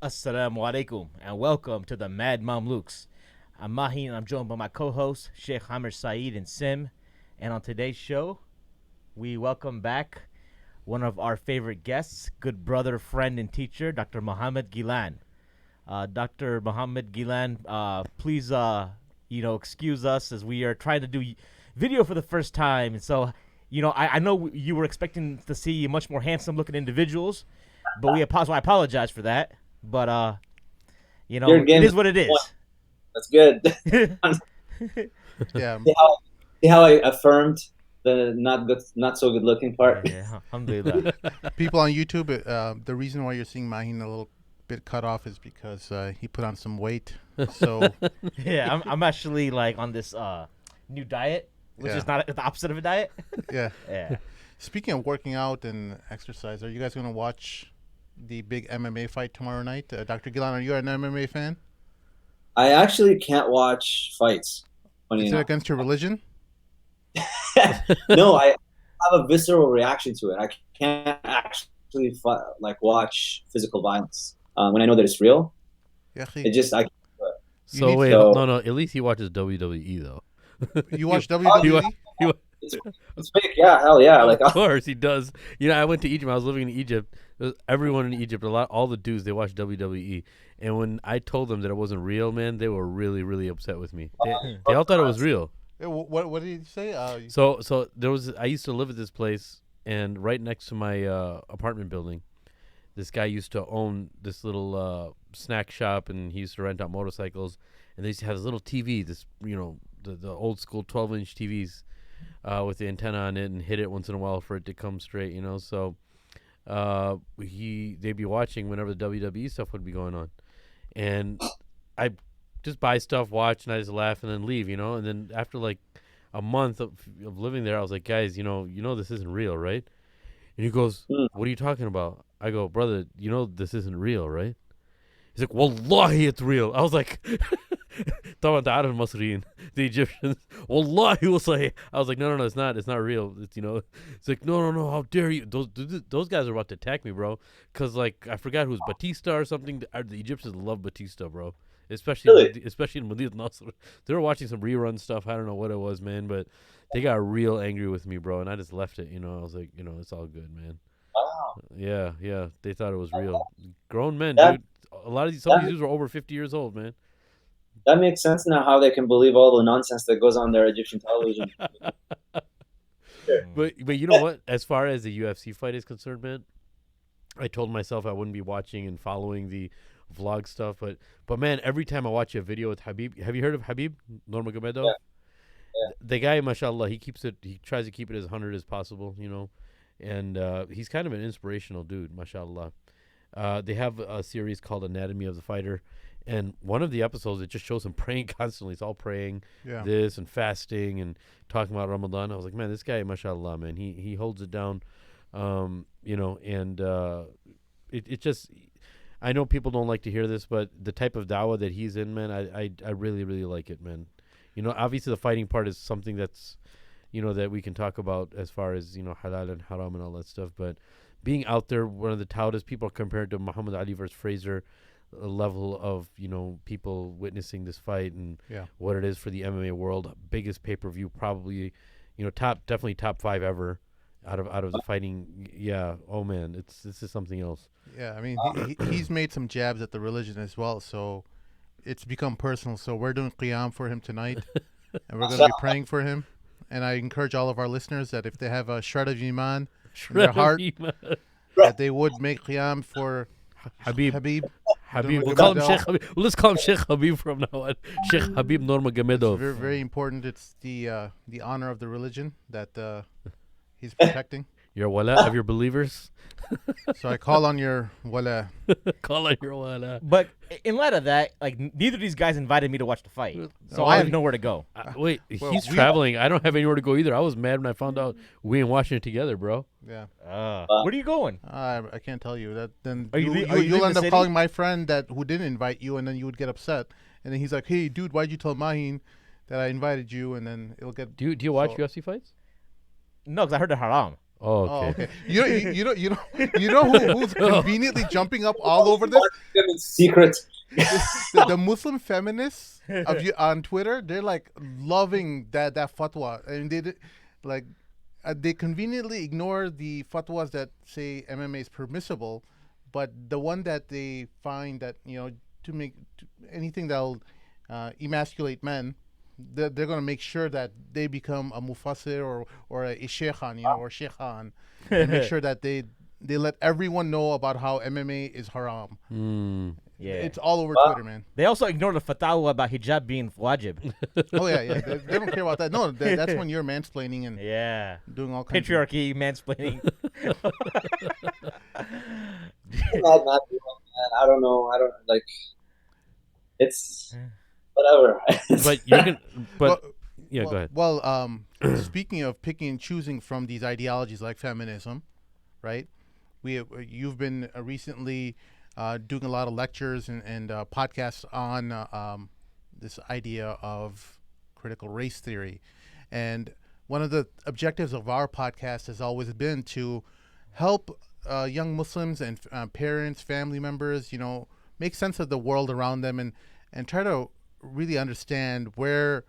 Assalamu alaikum and welcome to the Mad Mamluks. I'm Mahi and I'm joined by my co-hosts Sheikh Hamir Saeed and Sim. And on today's show, we welcome back one of our favorite guests, good brother, friend, and teacher, Dr. Mohamed Ghilan. Dr. Mohamed Ghilan, please, excuse us as we are trying to do video for the first time. And so, I know you were expecting to see much more handsome-looking individuals, but I apologize for that. But, it is what it is. That's good. Yeah. See how I affirmed the not so good looking part? Yeah, alhamdulillah. People on YouTube, the reason why you're seeing Mahin a little bit cut off is because he put on some weight. So Yeah, I'm actually like on this new diet, which is not the opposite of a diet. yeah. Yeah. Speaking of working out and exercise, are you guys going to watch the big MMA fight tomorrow night? Dr. Ghilan, are you an MMA fan? I actually can't watch fights. Is it against your religion? No, I have a visceral reaction to it. I can't actually watch physical violence when I know that it's real. Yeah. It just I. So wait, no. At least he watches WWE though. You watch WWE? It's fake, yeah, hell yeah. Of course he does. I went to Egypt. I was living in Egypt. Everyone in Egypt, all the dudes, they watch WWE. And when I told them that it wasn't real, man, they were really, really upset with me. They all thought it was real. What did he say? So there was. I used to live at this place, and right next to my apartment building, this guy used to own this little snack shop, and he used to rent out motorcycles. And they used to have this little TV, the old school 12-inch TVs. With the antenna on it and hit it once in a while for it to come straight, So they'd be watching whenever the WWE stuff would be going on, and I just buy stuff, watch, and I just laugh and then leave, And then after like a month of living there, I was like, guys, this isn't real, right? And he goes, what are you talking about? I go, brother, this isn't real, right? He's like, wallahi, it's real. I was like, طبعا تعرف المصريين, the Egyptians. Wallahi will say. I was like, no, it's not. It's not real. It's like, no, how dare you? Those guys are about to attack me, bro. Because like I forgot who's Batista or something. The Egyptians love Batista, bro. Especially in Madinat Nasr. They were watching some rerun stuff. I don't know what it was, man, but they got real angry with me, bro. And I just left it. I was like, it's all good, man. Wow. Yeah. They thought it was real. Grown men, dude. Some of these dudes were over 50 years old, man. That makes sense now how they can believe all the nonsense that goes on their Egyptian television. But you know what? As far as the UFC fight is concerned, man, I told myself I wouldn't be watching and following the vlog stuff. But man, every time I watch a video with Habib, have you heard of Habib Nurmagomedov? Yeah. The guy, mashallah, he tries to keep it as 100 as possible, and he's kind of an inspirational dude, mashallah. They have a series called Anatomy of the Fighter, and one of the episodes, it just shows him praying constantly. It's all praying, this and fasting and talking about Ramadan. I was like, man, this guy, mashallah, man, he holds it down, and it just, I know people don't like to hear this, but the type of dawah that he's in, man, I really, really like it, man. Obviously the fighting part is something that's, that we can talk about as far as, halal and haram and all that stuff, but being out there, one of the toughest people compared to Muhammad Ali versus Fraser, a level of, people witnessing this fight and what it is for the MMA world, biggest pay-per-view, probably, definitely top 5 ever out of the fighting. Yeah. Oh man, this is something else. Yeah. I mean, he's made some jabs at the religion as well. So it's become personal. So we're doing qiyam for him tonight and we're going to be praying for him. And I encourage all of our listeners that if they have a shred of iman in their heart, that they would make qiyam for Habib. We'll call him Sheikh Habib. Let's call him Sheikh Habib from now on. Sheikh Habib Nurmagomedov. It's very, very important. It's the honor of the religion that he's protecting. Your wala of your believers. So I call on your wala. Call on your wala. But in light of that, like neither of these guys invited me to watch the fight, so I have nowhere to go. Wait, he's traveling. I don't have anywhere to go either. I was mad when I found out we ain't watching it together, bro. Yeah. Where are you going? I can't tell you that. Then Are you you'll end the up city? calling my friend who didn't invite you, and then you would get upset. And then he's like, "Hey, dude, why'd you tell Mahin that I invited you?" And then it'll get. Do you watch UFC fights? No, because I heard they're haram. Oh, Oh, okay. okay. You know who's conveniently jumping up all over this? Them in secret. The Muslim feminists of you on Twitter. They're like loving that fatwa, and like they conveniently ignore the fatwas that say MMA is permissible, but the one that they find that anything that'll emasculate men, they're going to make sure that they become a mufassir or a sheikhan, or sheikhan, and make sure that they let everyone know about how MMA is haram. Yeah. It's all over Twitter, man. They also ignore the fatwa about hijab being wajib. Oh yeah. They don't care about that. No, that's when you're mansplaining and Yeah. doing all kinds Patriarchy, mansplaining. I don't know. I don't like. It's whatever. But you can. But Well- yeah, well, go ahead. Well, speaking of picking and choosing from these ideologies like feminism, right? You've been recently doing a lot of lectures and podcasts on this idea of critical race theory, and one of the objectives of our podcast has always been to help young Muslims and parents, family members, make sense of the world around them and try to really understand where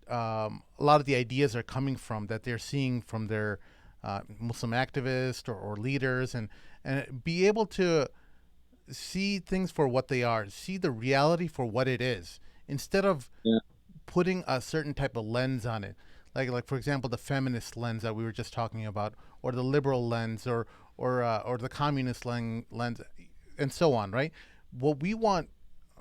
a lot of the ideas are coming from that they're seeing from their Muslim activists or leaders, and be able to see things for what they are, see the reality for what it is, instead of putting a certain type of lens on it. Like for example, the feminist lens that we were just talking about, or the liberal lens, or the communist lens, and so on, right? What we want,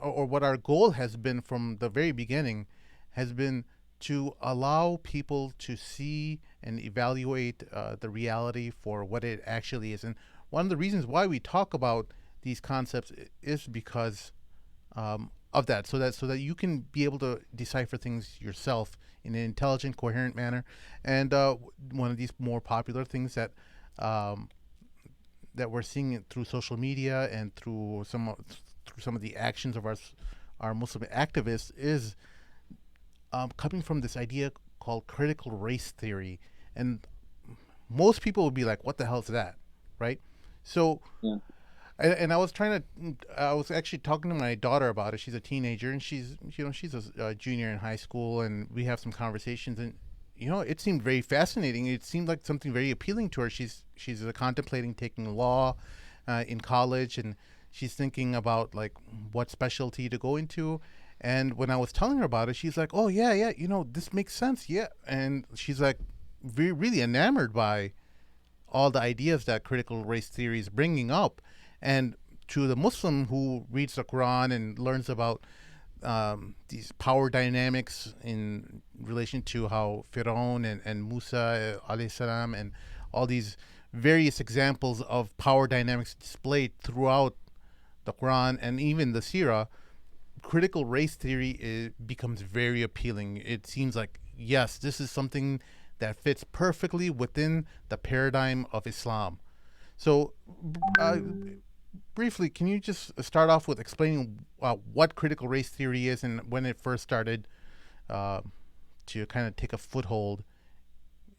or what our goal has been from the very beginning, has been to allow people to see and evaluate the reality for what it actually is. And one of the reasons why we talk about these concepts is because of that, so that you can be able to decipher things yourself in an intelligent, coherent manner. And one of these more popular things that we're seeing through social media and through some of the actions of our Muslim activists is coming from this idea called critical race theory. And most people would be like, what the hell is that, right? So and I was actually talking to my daughter about it. She's a teenager, and she's a junior in high school, and we have some conversations, and it seemed very fascinating. It seemed like something very appealing to her. She's contemplating taking law in college, and she's thinking about like what specialty to go into. And when I was telling her about it, she's like, "Oh yeah, this makes sense, yeah." And she's like, really enamored by all the ideas that critical race theory is bringing up. And to the Muslim who reads the Quran and learns about these power dynamics in relation to how Fir'aun and Musa alayhi salam and all these various examples of power dynamics displayed throughout the Quran and even the Sirah, critical race theory becomes very appealing. It seems like, yes, this is something that fits perfectly within the paradigm of Islam. So briefly, can you just start off with explaining what critical race theory is and when it first started to kind of take a foothold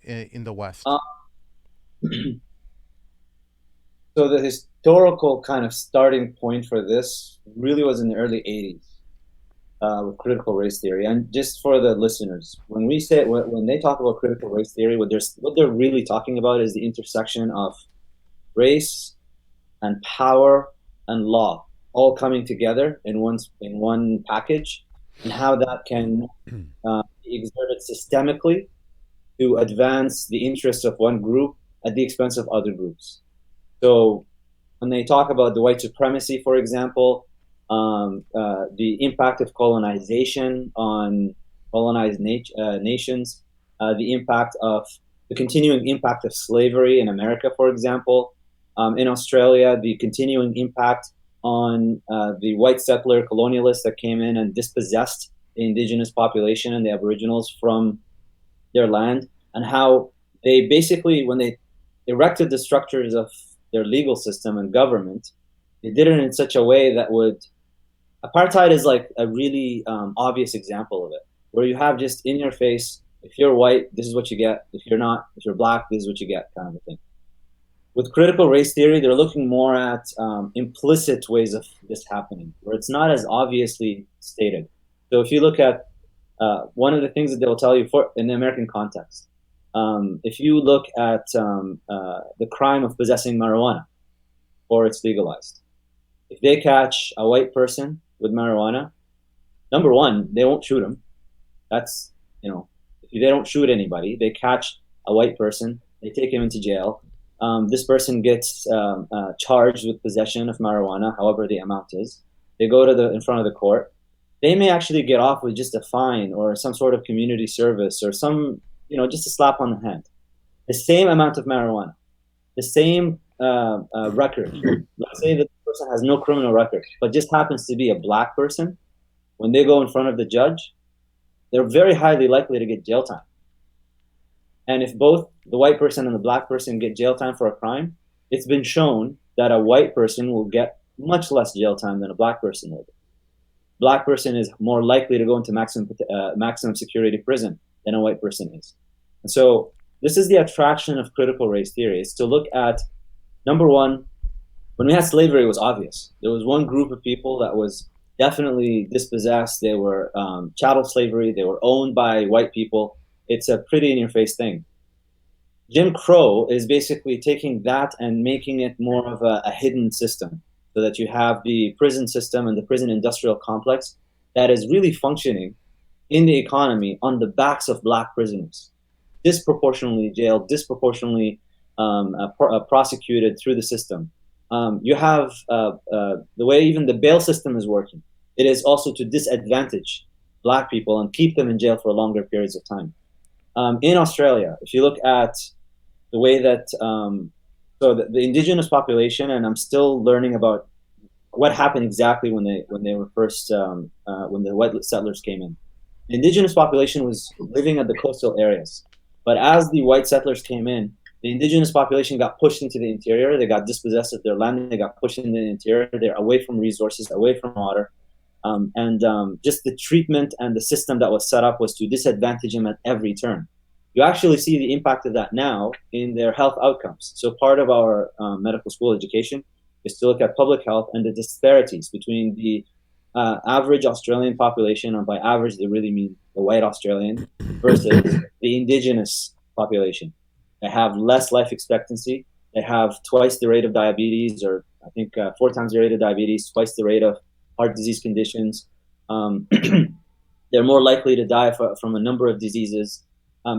in the West? So the historical kind of starting point for this really was in the early 80s with critical race theory. And just for the listeners, when they talk about critical race theory, what they're really talking about is the intersection of race and power and law all coming together in one package, and how that can be exerted systemically to advance the interests of one group at the expense of other groups. So when they talk about the white supremacy, for example, the impact of colonization on colonized nations, the continuing impact of slavery in America, for example, in Australia, the continuing impact on the white settler colonialists that came in and dispossessed the indigenous population and the Aboriginals from their land, and how they basically, when they erected the structures of their legal system and government, they did it in such a way that apartheid is like a really obvious example of it, where you have just in your face, if you're white, this is what you get. If you're not, if you're black, this is what you get, kind of a thing. With critical race theory, they're looking more at implicit ways of this happening, where it's not as obviously stated. So if you look at one of the things that they'll tell you in the American context, if you look at the crime of possessing marijuana, or it's legalized, if they catch a white person with marijuana, number one, they won't shoot him. That's, if they don't shoot anybody, they catch a white person, they take him into jail. This person gets charged with possession of marijuana, however the amount is. They go to in front of the court. They may actually get off with just a fine or some sort of community service or some, just a slap on the hand. The same amount of marijuana, the same record. Let's say that the person has no criminal record, but just happens to be a black person. When they go in front of the judge, they're very highly likely to get jail time. And if both the white person and the black person get jail time for a crime, it's been shown that a white person will get much less jail time than a black person will. Black person is more likely to go into maximum security prison than a white person is. And so this is the attraction of critical race theory, is to look at, number one, when we had slavery, it was obvious. There was one group of people that was definitely dispossessed. They were chattel slavery. They were owned by white people. It's a pretty in-your-face thing. Jim Crow is basically taking that and making it more of a hidden system, so that you have the prison system and the prison industrial complex that is really functioning in the economy on the backs of black prisoners, disproportionately jailed, disproportionately prosecuted through the system. You have the way even the bail system is working. It is also to disadvantage black people and keep them in jail for longer periods of time. In Australia, if you look at the way that, so the indigenous population, and I'm still learning about what happened exactly when they were first, when the white settlers came in. The indigenous population was living at the coastal areas. But as the white settlers came in, the indigenous population got pushed into the interior. They got dispossessed of their land. They got pushed into the interior. They're away from resources, away from water. Just the treatment and the system that was set up was to disadvantage them at every turn. You actually see the impact of that now in their health outcomes. So part of our medical school education is to look at public health and the disparities between the average Australian population, and by average they really mean the white Australian, versus the indigenous population. They have less life expectancy. They have twice the rate of diabetes, or I think 4 times the rate of diabetes, twice the rate of heart disease conditions. They're more likely to die from a number of diseases.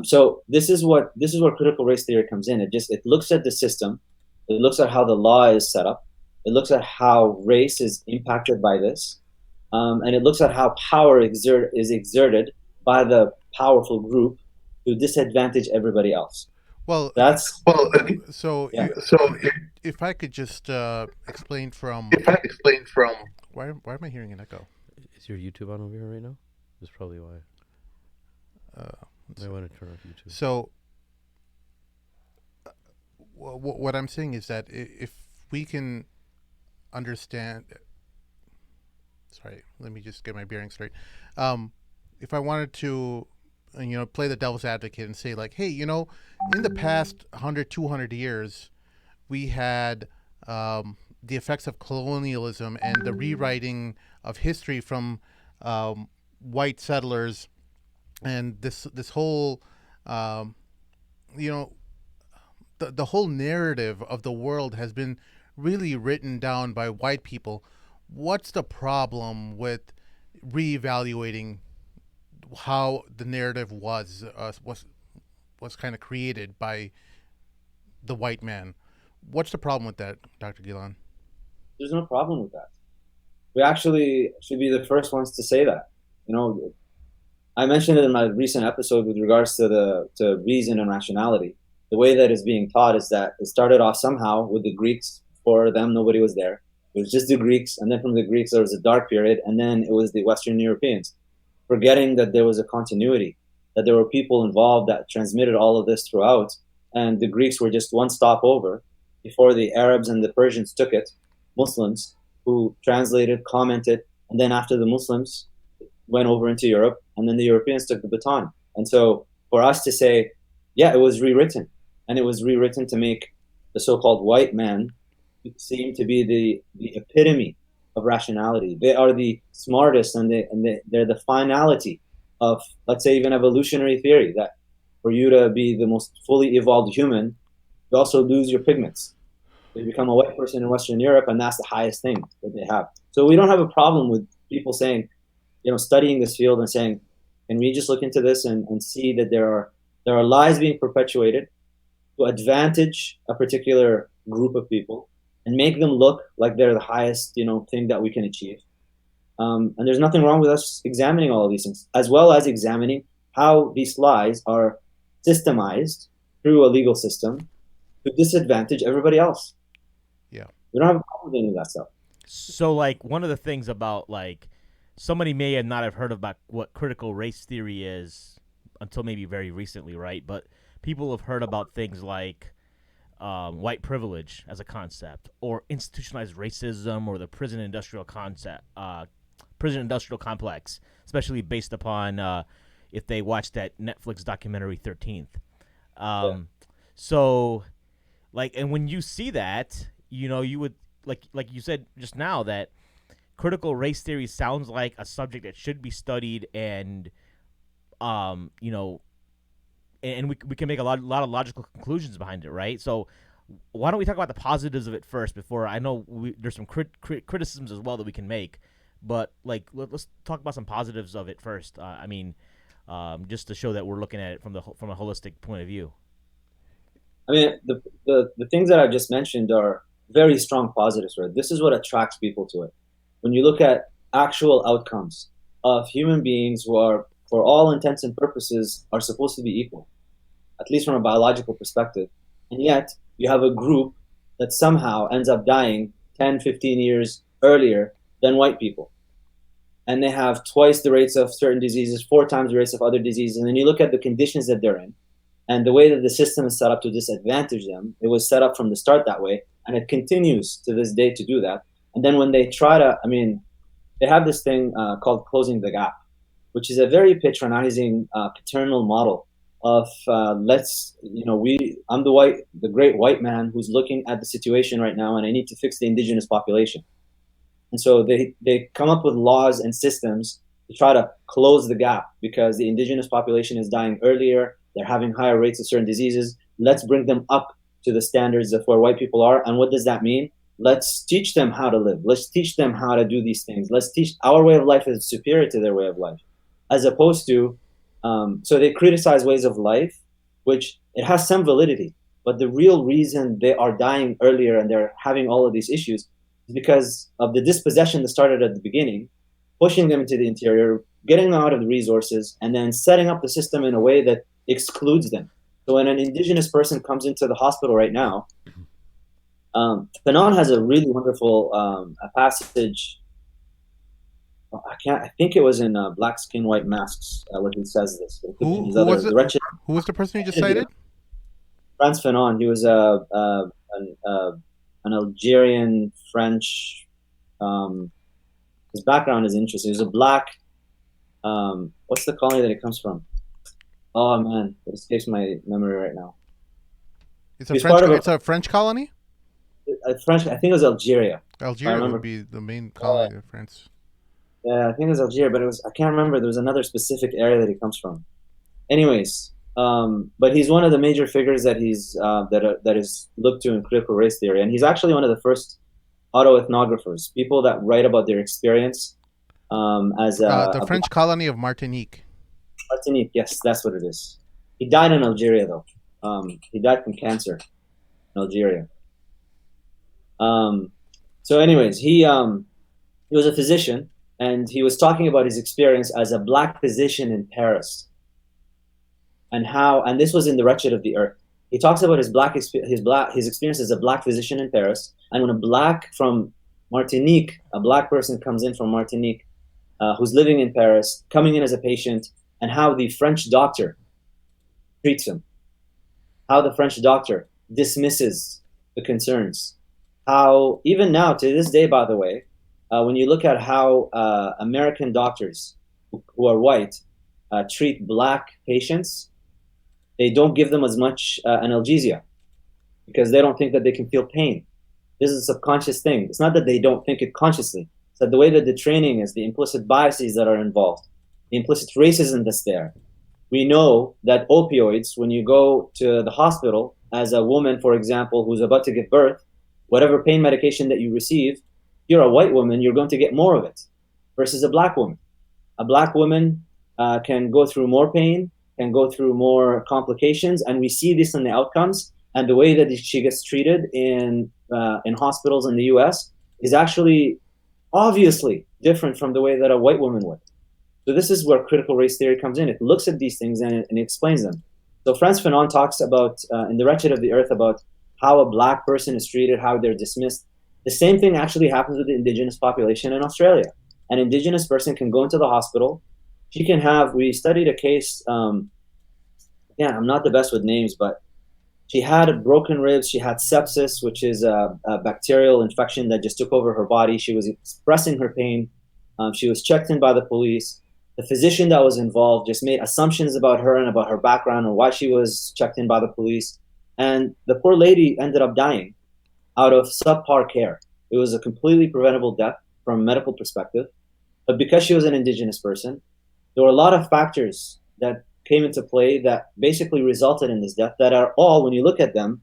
So this is where critical race theory comes in. It looks at the system. It looks at how the law is set up. It looks at how race is impacted by this. And it looks at how power is exerted by the powerful group to disadvantage everybody else. Well, that's so. Yeah. If I could just explain from. Why am I hearing an echo? Is your YouTube on over here right now? That's probably why. I want to turn off YouTube. So, what I'm saying is that if we can understand. Sorry, let me just get my bearings straight. If I wanted to, play the devil's advocate and say, like, hey, in the past 100, 200 years, we had the effects of colonialism and the rewriting of history from white settlers, and this whole, the whole narrative of the world has been really written down by white people. What's the problem with reevaluating how the narrative was kind of created by the white man? What's the problem with that, Dr. Ghilan? There's no problem with that. We actually should be the first ones to say that. I mentioned it in my recent episode with regards to reason and rationality. The way that it's being taught is that it started off somehow with the Greeks. For them, nobody was there. It was just the Greeks, and then from the Greeks there was a dark period, and then it was the Western Europeans, forgetting that there was a continuity, that there were people involved that transmitted all of this throughout, and the Greeks were just one stop over before the Arabs and the Persians took it, Muslims, who translated, commented, and then after the Muslims went over into Europe, and then the Europeans took the baton. And so for us to say, yeah, it was rewritten, and it was rewritten to make the so-called white man, seem to be the epitome of rationality. They are the smartest, and they're the finality of, let's say, even evolutionary theory, that for you to be the most fully evolved human, you also lose your pigments. You become a white person in Western Europe, and that's the highest thing that they have. So we don't have a problem with people saying, studying this field and saying, can we just look into this and see that there are lies being perpetuated to advantage a particular group of people and make them look like they're the highest, thing that we can achieve. And there's nothing wrong with us examining all of these things, as well as examining how these lies are systemized through a legal system to disadvantage everybody else. Yeah. We don't have a problem with any of that stuff. So, like, one of the things about, like, somebody may not have heard about what critical race theory is until maybe very recently, right? But people have heard about things like white privilege as a concept, or institutionalized racism, or the prison industrial complex, especially based upon if they watched that Netflix documentary 13th. So, like, and when you see that, you would like you said just now, that critical race theory sounds like a subject that should be studied, and and we can make a lot of logical conclusions behind it, right? So why don't we talk about the positives of it first, before I know there's some criticisms as well that we can make, but like let's talk about some positives of it first. Just to show that we're looking at it from a holistic point of view. I mean, the things that I've just mentioned are very strong positives, right? This is what attracts people to it. When you look at actual outcomes of human beings who are, for all intents and purposes, are supposed to be equal, at least from a biological perspective, and yet you have a group that somehow ends up dying 10, 15 years earlier than white people. And they have twice the rates of certain diseases, 4 times the rates of other diseases. And then you look at the conditions that they're in, and the way that the system is set up to disadvantage them. It was set up from the start that way, and it continues to this day to do that. And then when they try to, they have this thing called closing the gap, which is a very patronizing, paternal model of I'm the great white man who's looking at the situation right now, and I need to fix the indigenous population. And so they come up with laws and systems to try to close the gap, because the indigenous population is dying earlier, they're having higher rates of certain diseases. Let's bring them up to the standards of where white people are. And what does that mean? Let's teach them how to live. Let's teach them how to do these things. Let's teach our way of life is superior to their way of life, as opposed to, so they criticize ways of life, which it has some validity. But the real reason they are dying earlier and they're having all of these issues is because of the dispossession that started at the beginning, pushing them into the interior, getting them out of the resources, and then setting up the system in a way that excludes them. So when an indigenous person comes into the hospital right now, Fanon has a really wonderful a passage. I think it was in Black Skin, White Masks where he says this. Who was it? Who was the person you just cited? Frantz Fanon. He was an Algerian French. His background is interesting. He was a black. What's the colony that he comes from? Oh man, it escapes my memory right now. It's a French colony. French. I think it was Algeria. Algeria would be the main colony of France. Yeah, I think it was Algeria, but I can't remember. There was another specific area that he comes from. Anyways, but he's one of the major figures that that is looked to in critical race theory, and he's actually one of the first autoethnographers, people that write about their experience as the French colony of Martinique. Martinique, yes, that's what it is. He died in Algeria, though. He died from cancer in Algeria. So, anyways, he was a physician, and he was talking about his experience as a black physician in Paris, and this was in The Wretched of the Earth. He talks about his experience as a black physician in Paris, and when a black from Martinique, a black person comes in from Martinique, who's living in Paris, coming in as a patient, and how the French doctor treats him, how the French doctor dismisses the concerns, how even now, to this day, by the way, when you look at how American doctors who are white treat black patients, they don't give them as much analgesia, because they don't think that they can feel pain. This is a subconscious thing. It's not that they don't think it consciously. It's that the way that the training is, the implicit biases that are involved, the implicit racism that's there. We know that opioids, when you go to the hospital as a woman, for example, who's about to give birth, whatever pain medication that you receive, if you're a white woman, you're going to get more of it versus a black woman. A black woman can go through more pain, can go through more complications, and we see this in the outcomes. And the way that she gets treated in hospitals in the U.S. is actually obviously different from the way that a white woman would. So this is where critical race theory comes in. It looks at these things and it explains them. So Frantz Fanon talks about, in The Wretched of the Earth, about how a black person is treated, how they're dismissed. The same thing actually happens with the indigenous population in Australia. An indigenous person can go into the hospital. She can have, we studied a case, I'm not the best with names, but she had broken ribs. She had sepsis, which is a bacterial infection that just took over her body. She was expressing her pain. She was checked in by the police. The physician that was involved just made assumptions about her and about her background and why she was checked in by the police. And the poor lady ended up dying out of subpar care. It was a completely preventable death from a medical perspective. But because she was an indigenous person, there were a lot of factors that came into play that basically resulted in this death that are all, when you look at them,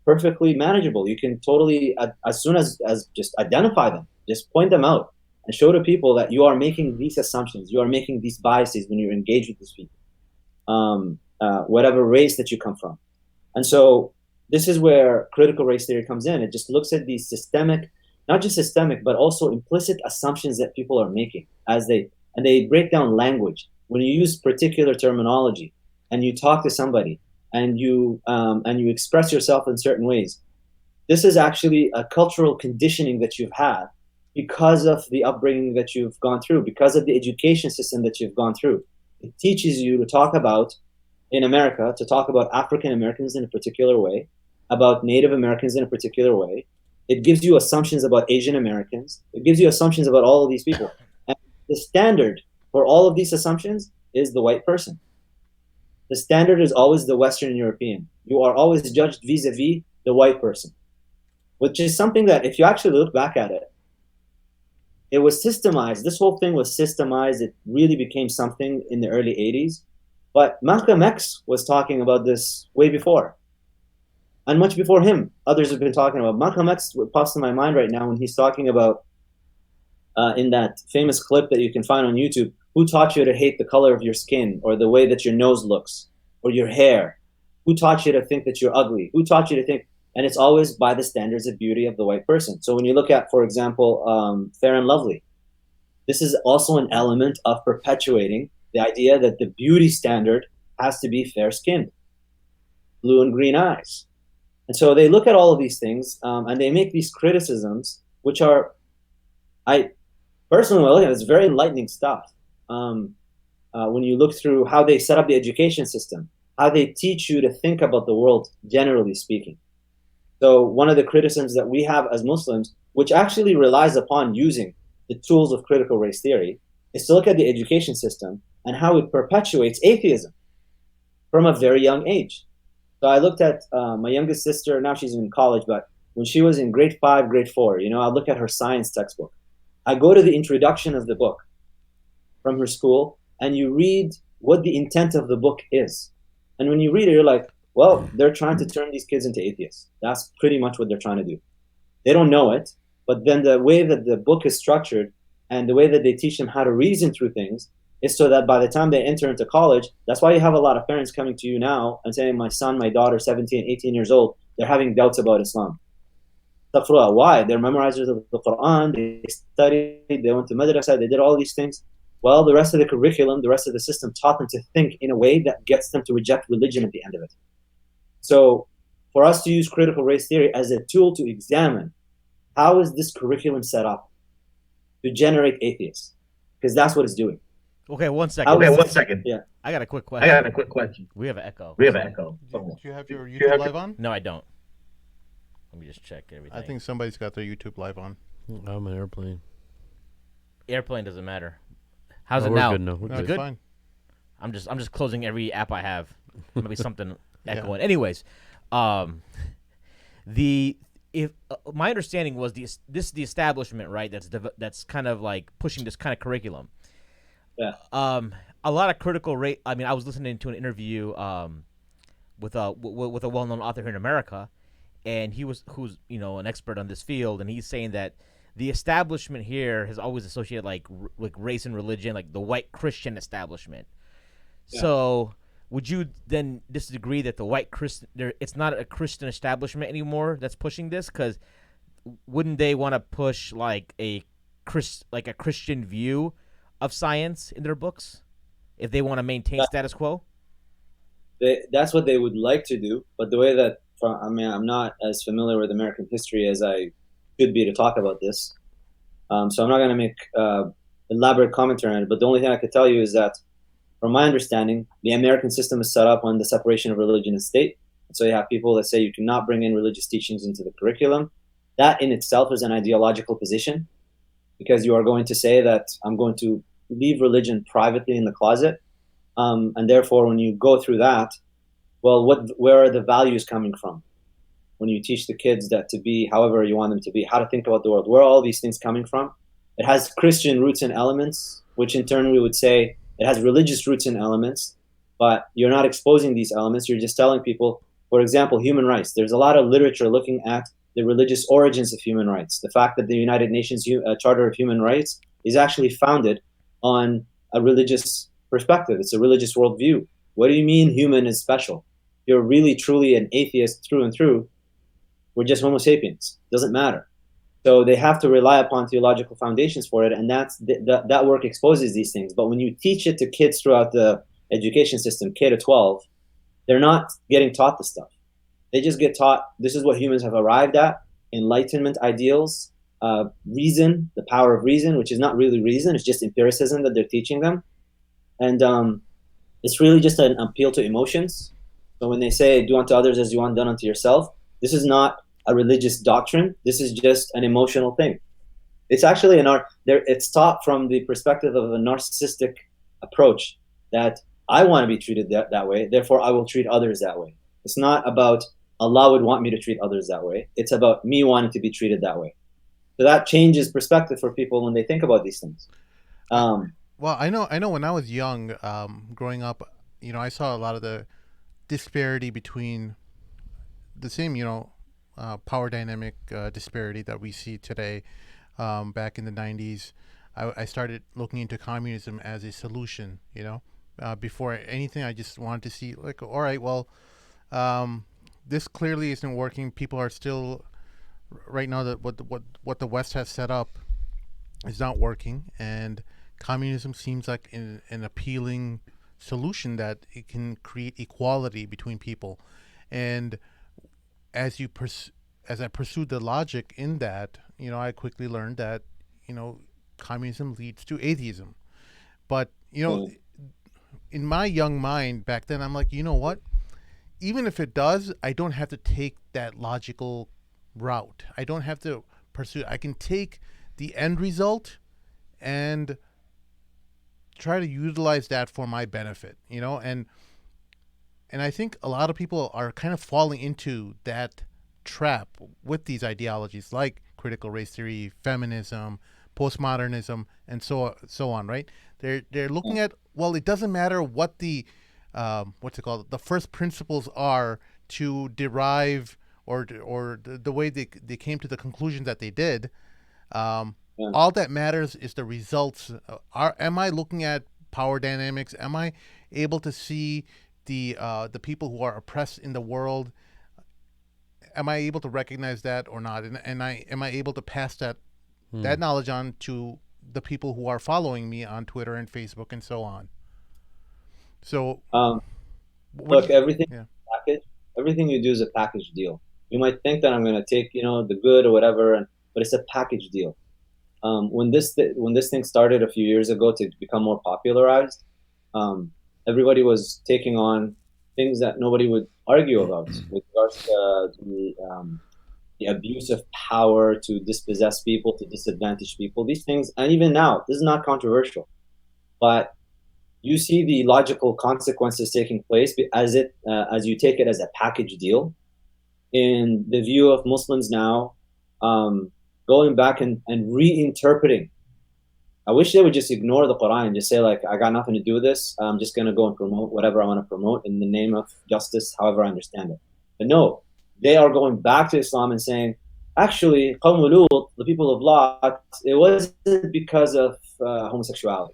perfectly manageable. You can totally, as soon as just identify them, just point them out and show to people that you are making these assumptions, you are making these biases when you engage with these people, whatever race that you come from. And so this is where critical race theory comes in. It just looks at these systemic, not just systemic, but also implicit assumptions that people are making and they break down language. When you use particular terminology and you talk to somebody and you express yourself in certain ways, this is actually a cultural conditioning that you've had because of the upbringing that you've gone through, because of the education system that you've gone through. It teaches you to talk about, in America, to talk about African Americans in a particular way, about Native Americans in a particular way. It gives you assumptions about Asian Americans. It gives you assumptions about all of these people. And the standard for all of these assumptions is the white person. The standard is always the Western European. You are always judged vis-a-vis the white person, which is something that if you actually look back at it, it was systemized. This whole thing was systemized. It really became something in the early 80s. But Malcolm X was talking about this way before. And much before him, others have been talking about. Malcolm X pops in my mind right now when he's talking about, in that famous clip that you can find on YouTube, who taught you to hate the color of your skin or the way that your nose looks or your hair? Who taught you to think that you're ugly? Who taught you to think? And it's always by the standards of beauty of the white person. So when you look at, for example, Fair and Lovely, this is also an element of perpetuating the idea that the beauty standard has to be fair-skinned, blue and green eyes. And so they look at all of these things and they make these criticisms, which are, I personally look at it, it's very enlightening stuff. When you look through how they set up the education system, how they teach you to think about the world, generally speaking. So one of the criticisms that we have as Muslims, which actually relies upon using the tools of critical race theory, is to look at the education system and how it perpetuates atheism from a very young age. So I looked at my youngest sister, now she's in college, but when she was in grade 5, grade 4, I look at her science textbook. I go to the introduction of the book from her school, and you read what the intent of the book is. And when you read it, you're like, well, they're trying to turn these kids into atheists. That's pretty much what they're trying to do. They don't know it, but then the way that the book is structured and the way that they teach them how to reason through things is so that by the time they enter into college, that's why you have a lot of parents coming to you now and saying, my son, my daughter, 17, 18 years old, they're having doubts about Islam. Why? They're memorizers of the Quran, they studied, they went to madrasa, they did all these things. Well, the rest of the curriculum, the rest of the system taught them to think in a way that gets them to reject religion at the end of it. So for us to use critical race theory as a tool to examine how is this curriculum set up to generate atheists, because that's what it's doing. Okay, 1 second. Okay, 1 second. Yeah. I got a quick question. We have an echo. have an echo. Do you have your YouTube live on? No, I don't. Let me just check everything. I think somebody's got their YouTube live on. I'm an airplane. Airplane doesn't matter. How's No, it we're now? good now. We're No, Is it it's good? fine. I'm just closing every app I have. Maybe something Yeah. echoing. Anyways, the if my understanding was the establishment, right? That's kind of like pushing this kind of curriculum. Yeah. A lot of critical rate. I mean, I was listening to an interview with a well-known author here in America, and who's an expert on this field, and he's saying that the establishment here has always associated like race and religion, like the white Christian establishment. Yeah. So would you then disagree that the white Christian, it's not a Christian establishment anymore that's pushing this? Because wouldn't they want to push like a Christian view of science in their books if they want to maintain status quo? That's what they would like to do, but the way that I'm not as familiar with American history as I should be to talk about this, so I'm not going to make elaborate commentary on it. But the only thing I could tell you is that, from my understanding, the American system is set up on the separation of religion and state. So you have people that say you cannot bring in religious teachings into the curriculum. That in itself is an ideological position, because you are going to say that I'm going to leave religion privately in the closet. And therefore, when you go through that, well, where are the values coming from? When you teach the kids that to be however you want them to be, how to think about the world, where are all these things coming from? It has Christian roots and elements, which in turn we would say it has religious roots and elements, but you're not exposing these elements. You're just telling people, for example, human rights. There's a lot of literature looking at the religious origins of human rights. The fact that the United Nations Charter of Human Rights is actually founded on a religious perspective. It's a religious worldview. What do you mean human is special? You're really truly an atheist through and through. We're just Homo sapiens. Doesn't matter. So they have to rely upon theological foundations for it, and that work exposes these things. But when you teach it to kids throughout the education system, K to 12, they're not getting taught this stuff. They just get taught this is what humans have arrived at, Enlightenment ideals, reason, the power of reason, which is not really reason, it's just empiricism that they're teaching them. And it's really just an appeal to emotions. So when they say, do unto others as you want done unto yourself, this is not a religious doctrine. This is just an emotional thing. It's actually it's taught from the perspective of a narcissistic approach that I want to be treated that way, therefore I will treat others that way. It's not about Allah would want me to treat others that way. It's about me wanting to be treated that way. So that changes perspective for people when they think about these things. Well, I know when I was young, growing up, I saw a lot of the disparity between the same, power dynamic disparity that we see today. Back in the 90s, I started looking into communism as a solution, before anything. I just wanted to see, like, all right, well, this clearly isn't working. People are still, right now, that what the West has set up is not working, and communism seems like an appealing solution that it can create equality between people. And as I pursued the logic in that, I quickly learned that, communism leads to atheism. But, in my young mind back then, I'm like, you know what? Even if it does, I don't have to take that logical route. I don't have to pursue it. I can take the end result and try to utilize that for my benefit, and I think a lot of people are kind of falling into that trap with these ideologies like critical race theory, feminism, postmodernism, and so on, right? They're looking at, well, it doesn't matter what the the first principles are to derive or the way they came to the conclusion that they did. All that matters is the results. Am I looking at power dynamics? Am I able to see the people who are oppressed in the world? Am I able to recognize that or not? And am I able to pass that knowledge on to the people who are following me on Twitter and Facebook and so on? So look, everything you do is a package deal. You might think that I'm going to take the good or whatever, but it's a package deal. When this thing started a few years ago to become more popularized, everybody was taking on things that nobody would argue about with regards to the abuse of power to dispossess people, to disadvantage people. These things, and even now, this is not controversial, but you see the logical consequences taking place as you take it as a package deal. in the view of Muslims now, going back and reinterpreting. I wish they would just ignore the Quran and just say, like, I got nothing to do with this. I'm just going to go and promote whatever I want to promote in the name of justice, however I understand it. But no, they are going back to Islam and saying, actually, Qawm Lut, the people of Lot, it wasn't because of homosexuality.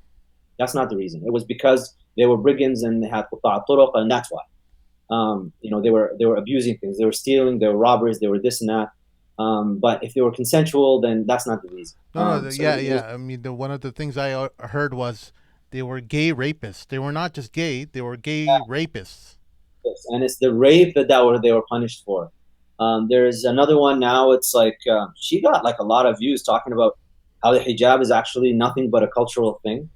That's not the reason. It was because they were brigands and they had qutta' turuq, and that's why. They were abusing things. They were stealing. They were robbers. They were this and that. But if they were consensual, then that's not the reason. I mean, one of the things I heard was they were gay rapists. They were not just gay; they were gay rapists. Yes, and it's the rape that they were punished for. There's another one now. It's like she got like a lot of views talking about how the hijab is actually nothing but a cultural thing.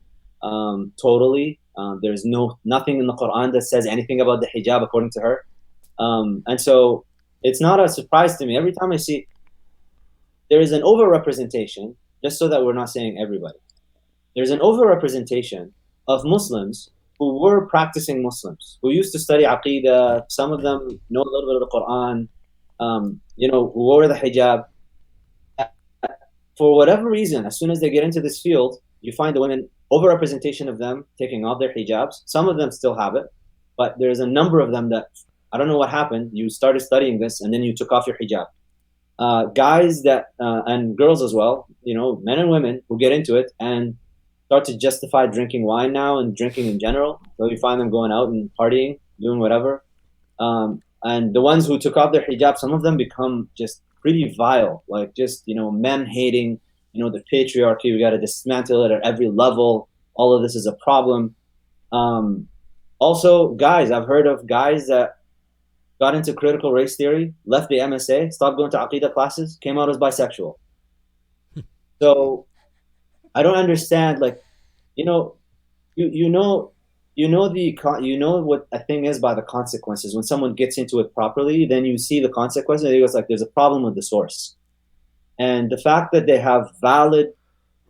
Totally. There's nothing in the Quran that says anything about the hijab according to her. And so it's not a surprise to me. Every time I see there is an overrepresentation, just so that we're not saying everybody, there's an overrepresentation of Muslims who were practicing Muslims, who used to study Aqidah. Some of them know a little bit of the Quran, who wore the hijab. For whatever reason, as soon as they get into this field, you find the women, overrepresentation of them taking off their hijabs. Some of them still have it, but there's a number of them that, I don't know what happened. You started studying this and then you took off your hijab. Guys that, and girls as well, men and women who get into it and start to justify drinking wine now and drinking in general. So you find them going out and partying, doing whatever. And the ones who took off their hijab, some of them become just pretty vile, like just, men hating, the patriarchy. We got to dismantle it at every level. All of this is a problem. Also, guys, I've heard of guys that got into critical race theory, left the MSA, stopped going to Aqidah classes, came out as bisexual. So I don't understand, like, you know what a thing is by the consequences. When someone gets into it properly, then you see the consequences, and it goes like, there's a problem with the source. And the fact that they have valid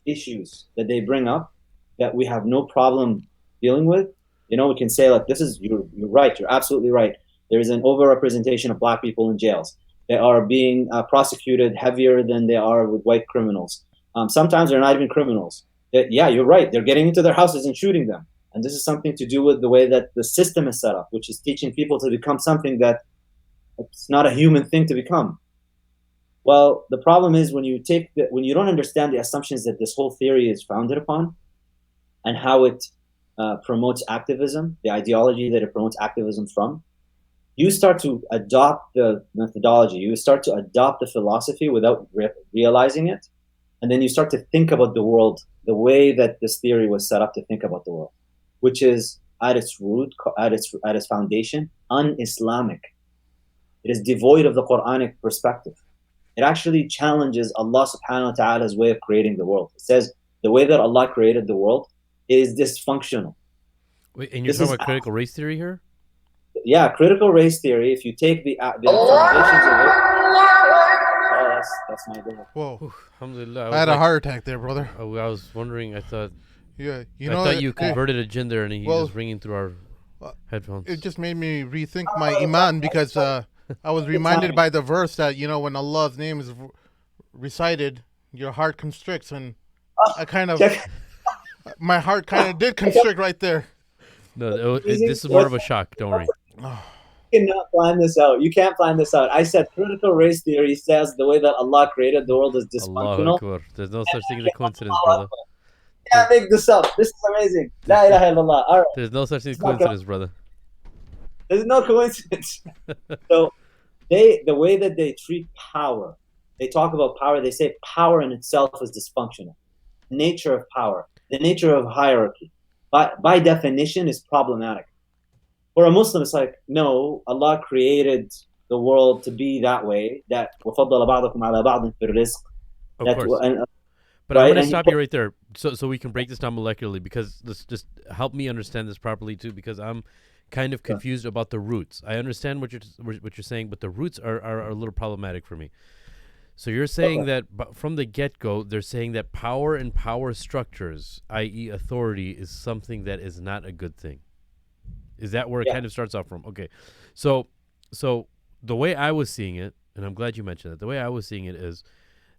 issues that they bring up that we have no problem dealing with, we can say, like, you're right, you're absolutely right. There is an overrepresentation of black people in jails. They are being prosecuted heavier than they are with white criminals. Sometimes they're not even criminals. Yeah, you're right. They're getting into their houses and shooting them. And this is something to do with the way that the system is set up, which is teaching people to become something that it's not a human thing to become. Well, the problem is when you don't understand the assumptions that this whole theory is founded upon and how it promotes activism, the ideology that it promotes activism from, you start to adopt the methodology, you start to adopt the philosophy without realizing it, and then you start to think about the world the way that this theory was set up to think about the world, which is at its root, at its foundation, un-Islamic. It is devoid of the Quranic perspective. It actually challenges Allah subhanahu wa ta'ala's way of creating the world. It says the way that Allah created the world is dysfunctional. Wait, and you're talking about critical race theory here? Yeah, critical race theory, if you take the foundations of it... that's my door. Whoa. Alhamdulillah. I had a heart attack there, brother. I was wondering, I thought you converted a jinn there and he was ringing through our headphones. It just made me rethink my iman because I was reminded by the verse that, when Allah's name is recited, your heart constricts, and my heart kind of did constrict right there. No, this is more of a shock. Don't worry. You cannot plan this out. You can't plan this out. I said critical race theory says the way that Allah created the world is dysfunctional. Allahu Akbar. There's no such thing as a coincidence, brother. Can't make this up. This is amazing. La ilaha illallah. All right. There's no such thing as coincidence, brother. There's no coincidence. So the way that they treat power, they talk about power, they say power in itself is dysfunctional. The nature of power, the nature of hierarchy, by definition is problematic. For a Muslim, it's like, no, Allah created the world to be that way, that وَفَضَّلَ بَعْضَكُمْ عَلَى بَعْضٍ فِي الرِّزْقِ. Of course. But I'm going to stop you right there so we can break this down molecularly, because this just help me understand this properly too, because I'm kind of confused about the roots. I understand what you're saying, but the roots are a little problematic for me. So you're saying that from the get-go, they're saying that power and power structures, i.e. authority, is something that is not a good thing. Is that where it kind of starts off from? Okay. So the way I was seeing it, and I'm glad you mentioned that, the way I was seeing it is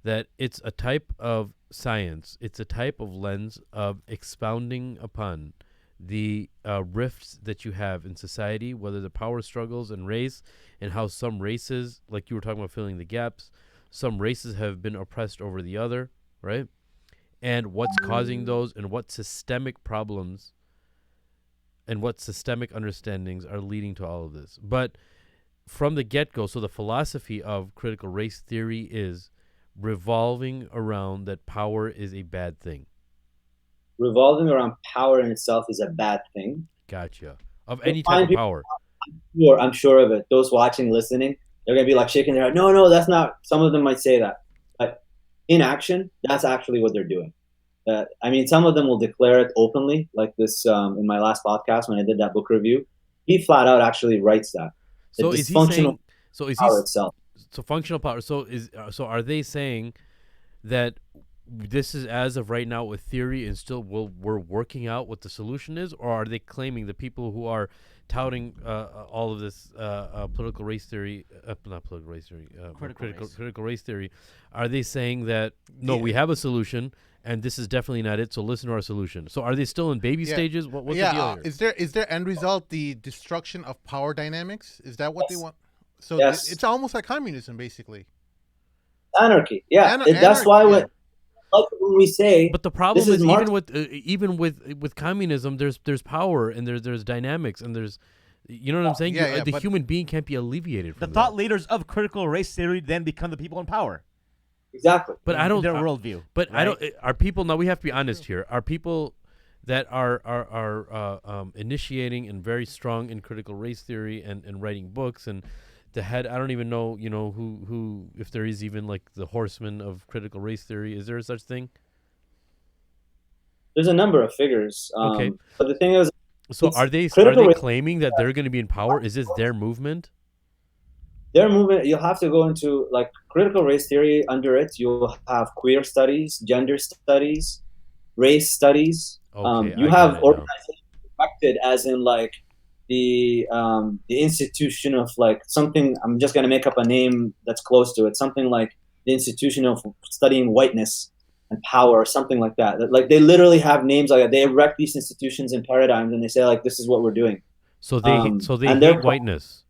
that it's a type of science, it's a type of lens of expounding upon the rifts that you have in society, whether the power struggles and race, and how some races, like you were talking about filling the gaps, some races have been oppressed over the other, right? And what's causing those, and what systemic problems and what systemic understandings are leading to all of this. But from the get-go, so the philosophy of critical race theory is revolving around that power is a bad thing. Revolving around power in itself is a bad thing. Gotcha. Of any type of power. I'm sure of it. Those watching, listening, they're going to be like shaking their head. No, that's not. Some of them might say that. But in action, that's actually what they're doing. I mean, some of them will declare it openly, like this in my last podcast when I did that book review. He flat out actually writes that. So is he saying? So is he? Itself. So functional power. So are they saying that this is as of right now with theory, and still we're working out what the solution is, or are they claiming the people who are touting all of this political race theory, not political race theory, critical race theory, are they saying that no, we have a solution and this is definitely not it, so listen to our solution? So are they still in baby stages? What's the deal here? Is there end result the destruction of power dynamics? Is that what they want? So it's almost like communism, basically. Anarchy, yeah. That's why when we say, but the problem is even with communism, there's power and there's dynamics and there's, you know what I'm saying? The human being can't be alleviated from the thought leaders of critical race theory then become the people in power. Exactly. But I don't their worldview. But right? I don't. Are people now? We have to be honest here. Are people that are initiating and very strong in critical race theory and writing books and the head? I don't even know. You know who if there is even like the horseman of critical race theory. Is there such thing? There's a number of figures. Okay. But the thing is, so are they claiming that they're going to be in power? Is this their movement? Their movement, you'll have to go into like critical race theory. Under it, you'll have queer studies, gender studies, race studies. Okay, you have organizations affected as in like the institution of like something. I'm just going to make up a name that's close to it. Something like the institution of studying whiteness and power, or something like that. Like they literally have names like that. They erect these institutions and paradigms, and they say like, "This is what we're doing." So they hate whiteness.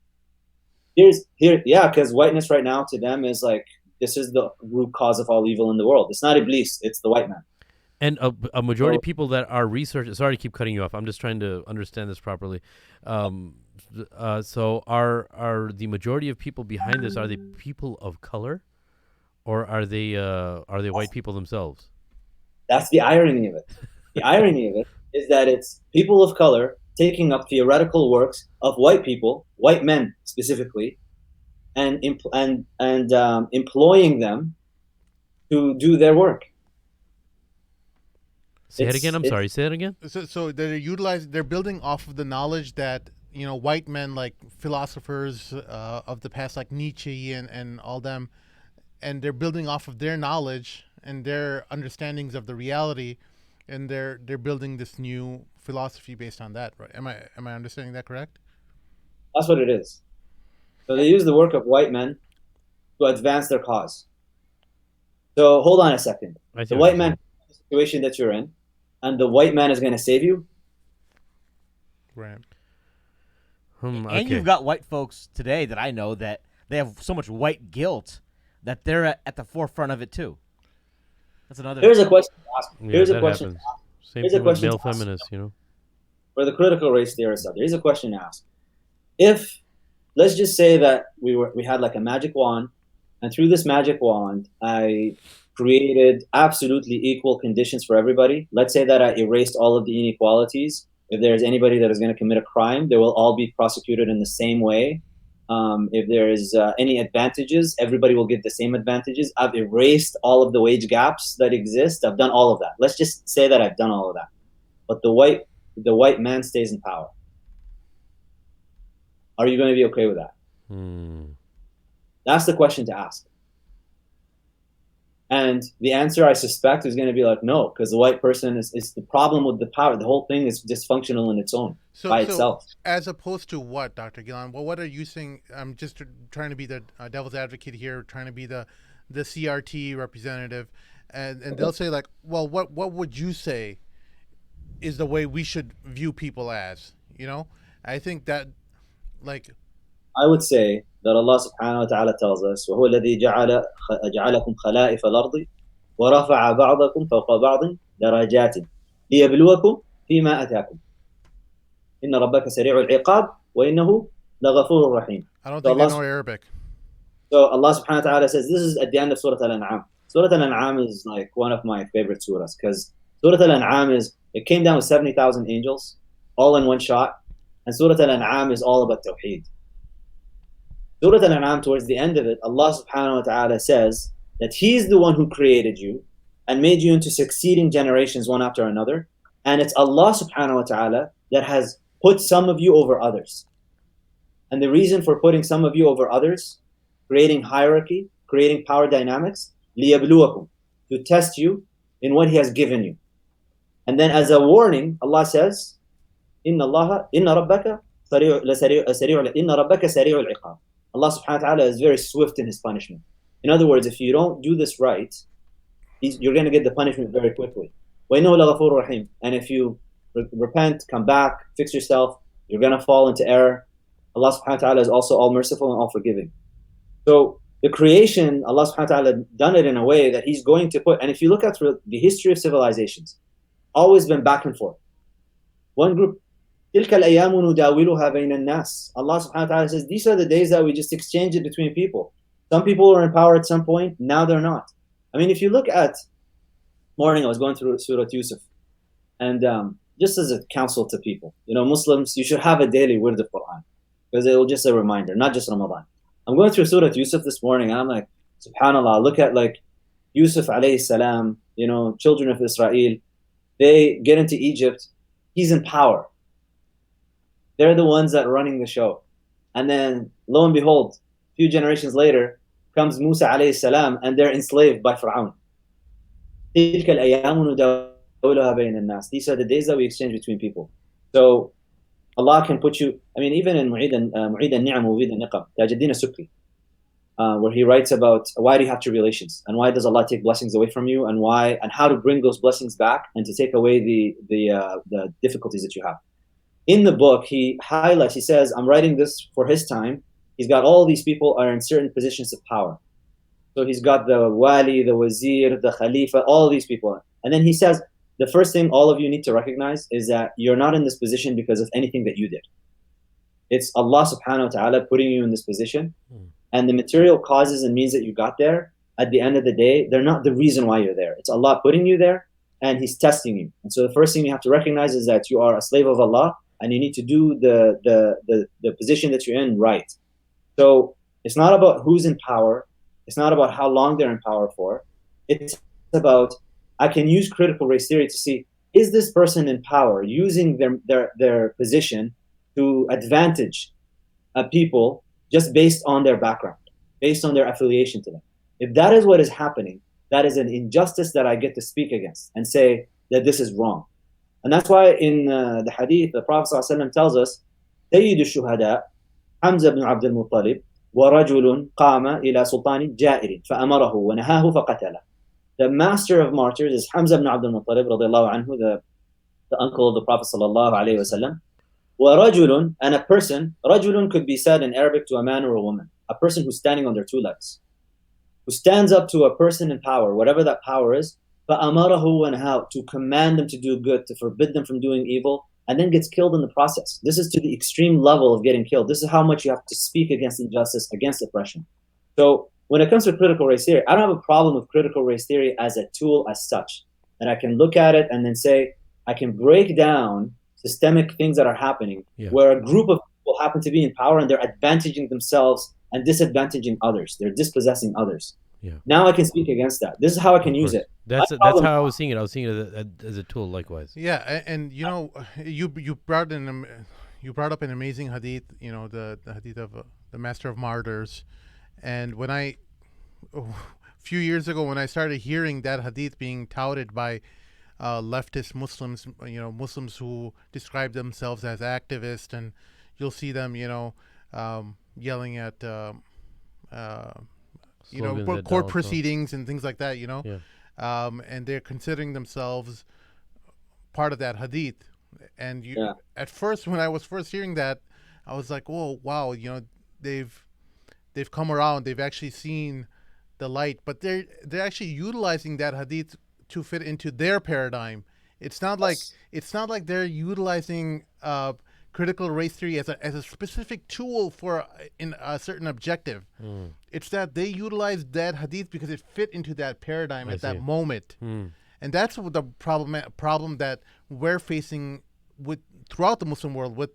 Because whiteness right now to them is like, this is the root cause of all evil in the world. It's not Iblis, it's the white man. And a majority of people that are researching, sorry to keep cutting you off, I'm just trying to understand this properly. So are the majority of people behind this, are they people of color, or are they white people themselves? That's the irony of it. The irony of it is that it's people of color taking up theoretical works of white people, white men specifically, and employing them to do their work. Say it again. I'm sorry. Say it again. So they're building off of the knowledge that white men like philosophers of the past, like Nietzsche and all them, and they're building off of their knowledge and their understandings of the reality, and they're building this new philosophy based on that, right? Am I understanding that correct? That's what it is. So they use the work of white men to advance their cause. So hold on a second. The white man, the situation that you're in, and the white man is going to save you. Right. And you've got white folks today that I know that they have so much white guilt that they're at the forefront of it too. That's another. Here's a question to ask. Here's a question. Same thing with male feminists, For the critical race theorists out there, here's a question to ask. If, let's just say that we had like a magic wand, and through this magic wand, I created absolutely equal conditions for everybody. Let's say that I erased all of the inequalities. If there's anybody that is going to commit a crime, they will all be prosecuted in the same way. If there is any advantages, everybody will get the same advantages. I've erased all of the wage gaps that exist. I've done all of that. Let's just say that I've done all of that. But the white man stays in power. Are you going to be okay with that? That's the question to ask. And the answer, I suspect, is going to be like, no, because the white person is the problem with the power. The whole thing is dysfunctional in its own, by itself. As opposed to what, Dr. Ghilan? Well, what are you saying? I'm just trying to be the devil's advocate here, trying to be the CRT representative. And they'll say, like, well, what would you say is the way we should view people as? You know? I think that, like... I would say that Allah subhanahu wa ta'ala tells us, وَهُوَ الَّذِي جَعَلَكُمْ خَلَائِفَ الْأَرْضِ وَرَفَعَ بَعْضَكُمْ فَوْقَ بَعْضٍ دَرَجَاتٍ لِيَبْلُوَكُمْ فِيمَا أَتَاكُمْ إِنَّ رَبَّكَ سَرِيعُ الْعِقَابِ وَإِنَّهُ لَغَفُورٌ رَحِيمٌ. I don't think I know Arabic. So Allah subhanahu wa ta'ala says, this is at the end of Surah Al-An'am. Surah Al-An'am is like one of my favorite surahs, because Surah Al-An'am it came down with 70,000 angels, all in one shot, and Surah Al-An'am is all about Tawheed. Surah Al-An'am, towards the end of it, Allah subhanahu wa ta'ala says that He's the one who created you and made you into succeeding generations one after another. And it's Allah subhanahu wa ta'ala that has put some of you over others. And the reason for putting some of you over others, creating hierarchy, creating power dynamics, لِيَبْلُوَكُمْ, to test you in what He has given you. And then as a warning, Allah says, إِنَّ رَبَّكَ سَرِيعُ الْعِقَابِ. Allah subhanahu wa ta'ala is very swift in His punishment. In other words, if you don't do this right, you're going to get the punishment very quickly. وَإِنَّهُ لَغَفُورٌ رَحِيمٌ. And if you repent, come back, fix yourself, you're going to fall into error. Allah subhanahu wa ta'ala is also all merciful and all forgiving. So the creation, Allah subhanahu wa ta'ala done it in a way that He's going to put, and if you look at the history of civilizations, always been back and forth. One group, تِلْكَ الْأَيَّامُ نُدَاوِلُهَا بَيْنَ النَّاسِ. Allah subhanahu wa ta'ala says, these are the days that we just exchange it between people. Some people were in power at some point, now they're not. I mean, if you look at, morning I was going through Surah Yusuf, and just as a counsel to people, Muslims, you should have a daily word of Quran, because it will just a reminder, not just Ramadan. I'm going through Surah Yusuf this morning, and I'm like, subhanAllah, look at like Yusuf alayhi salam, children of Israel, they get into Egypt, he's in power. They're the ones that are running the show. And then, lo and behold, a few generations later, comes Musa alayhi salam, and they're enslaved by Fir'aun. These are the days that we exchange between people. So, Allah can put you, even in Mu'id al-Ni'am wa Mu'id al-Niqam, Tajuddin al-Sukri, where he writes about why do you have tribulations, and why does Allah take blessings away from you, and how to bring those blessings back, and to take away the difficulties that you have. In the book, he highlights, he says, I'm writing this for his time. He's got all these people are in certain positions of power. So he's got the wali, the wazir, the khalifa, all these people. And then he says, the first thing all of you need to recognize is that you're not in this position because of anything that you did. It's Allah subhanahu wa ta'ala putting you in this position. And the material causes and means that you got there, at the end of the day, they're not the reason why you're there. It's Allah putting you there, and He's testing you. And so the first thing you have to recognize is that you are a slave of Allah, and you need to do the position that you're in right. So it's not about who's in power. It's not about how long they're in power for. It's about, I can use critical race theory to see, is this person in power using their position to advantage people just based on their background, based on their affiliation to them. If that is what is happening, that is an injustice that I get to speak against and say that this is wrong. And that's why in the hadith, the Prophet ﷺ tells us, سيد الشهداء حمزة بن عبد المطلب ورجل قام إلى سلطان جائر فأمره ونهاه فقتله. The master of martyrs is Hamza ibn Abdul Muttalib radiallahu anhu, the uncle of the Prophet sallallahu alayhi wasallam. وَرَجُلٌ, and a person, رَجُلٌ could be said in Arabic to a man or a woman, a person who's standing on their two legs, who stands up to a person in power, whatever that power is, فَأَمَرَهُ وَنَهَاهُ, to command them to do good, to forbid them from doing evil, and then gets killed in the process. This is to the extreme level of getting killed. This is how much you have to speak against injustice, against oppression. So when it comes to critical race theory, I don't have a problem with critical race theory as a tool as such. And I can look at it and then say, I can break down systemic things that are happening where a group of people happen to be in power and they're advantaging themselves and disadvantaging others. They're dispossessing others. Yeah. Now I can speak against that. This is how I can use it. That's how I was seeing it. I was seeing it as a tool, likewise. Yeah, and you brought up an amazing hadith. The hadith of the Master of Martyrs, and when few years ago when I started hearing that hadith being touted by leftist Muslims, Muslims who describe themselves as activists, and you'll see them, yelling at, court proceedings and things like that, Yeah. And they're considering themselves part of that hadith. And at first, when I was first hearing that, I was like, "Whoa, wow!" They've come around. They've actually seen the light, but they're actually utilizing that hadith to fit into their paradigm. It's not like they're utilizing critical race theory as a specific tool for in a certain objective. It's that they utilize that hadith because it fit into that paradigm at that moment. And that's what the problem that we're facing with throughout the Muslim world, with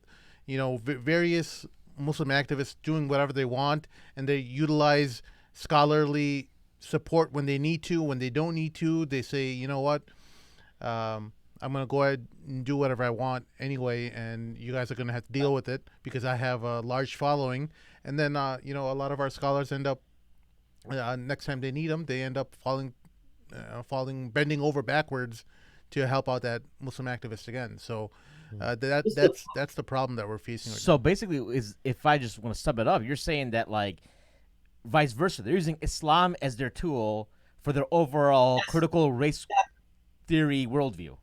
various Muslim activists doing whatever they want, and they utilize scholarly support when they need to. When they don't need to, they say, you know what, I'm going to go ahead and do whatever I want anyway, and you guys are going to have to deal with it because I have a large following. And then, a lot of our scholars end up, next time they need them, they end up bending over backwards to help out that Muslim activist again. So that's the problem that we're facing right now. So basically, if I just want to sum it up, you're saying that, like, vice versa, they're using Islam as their tool for their overall critical race theory worldview.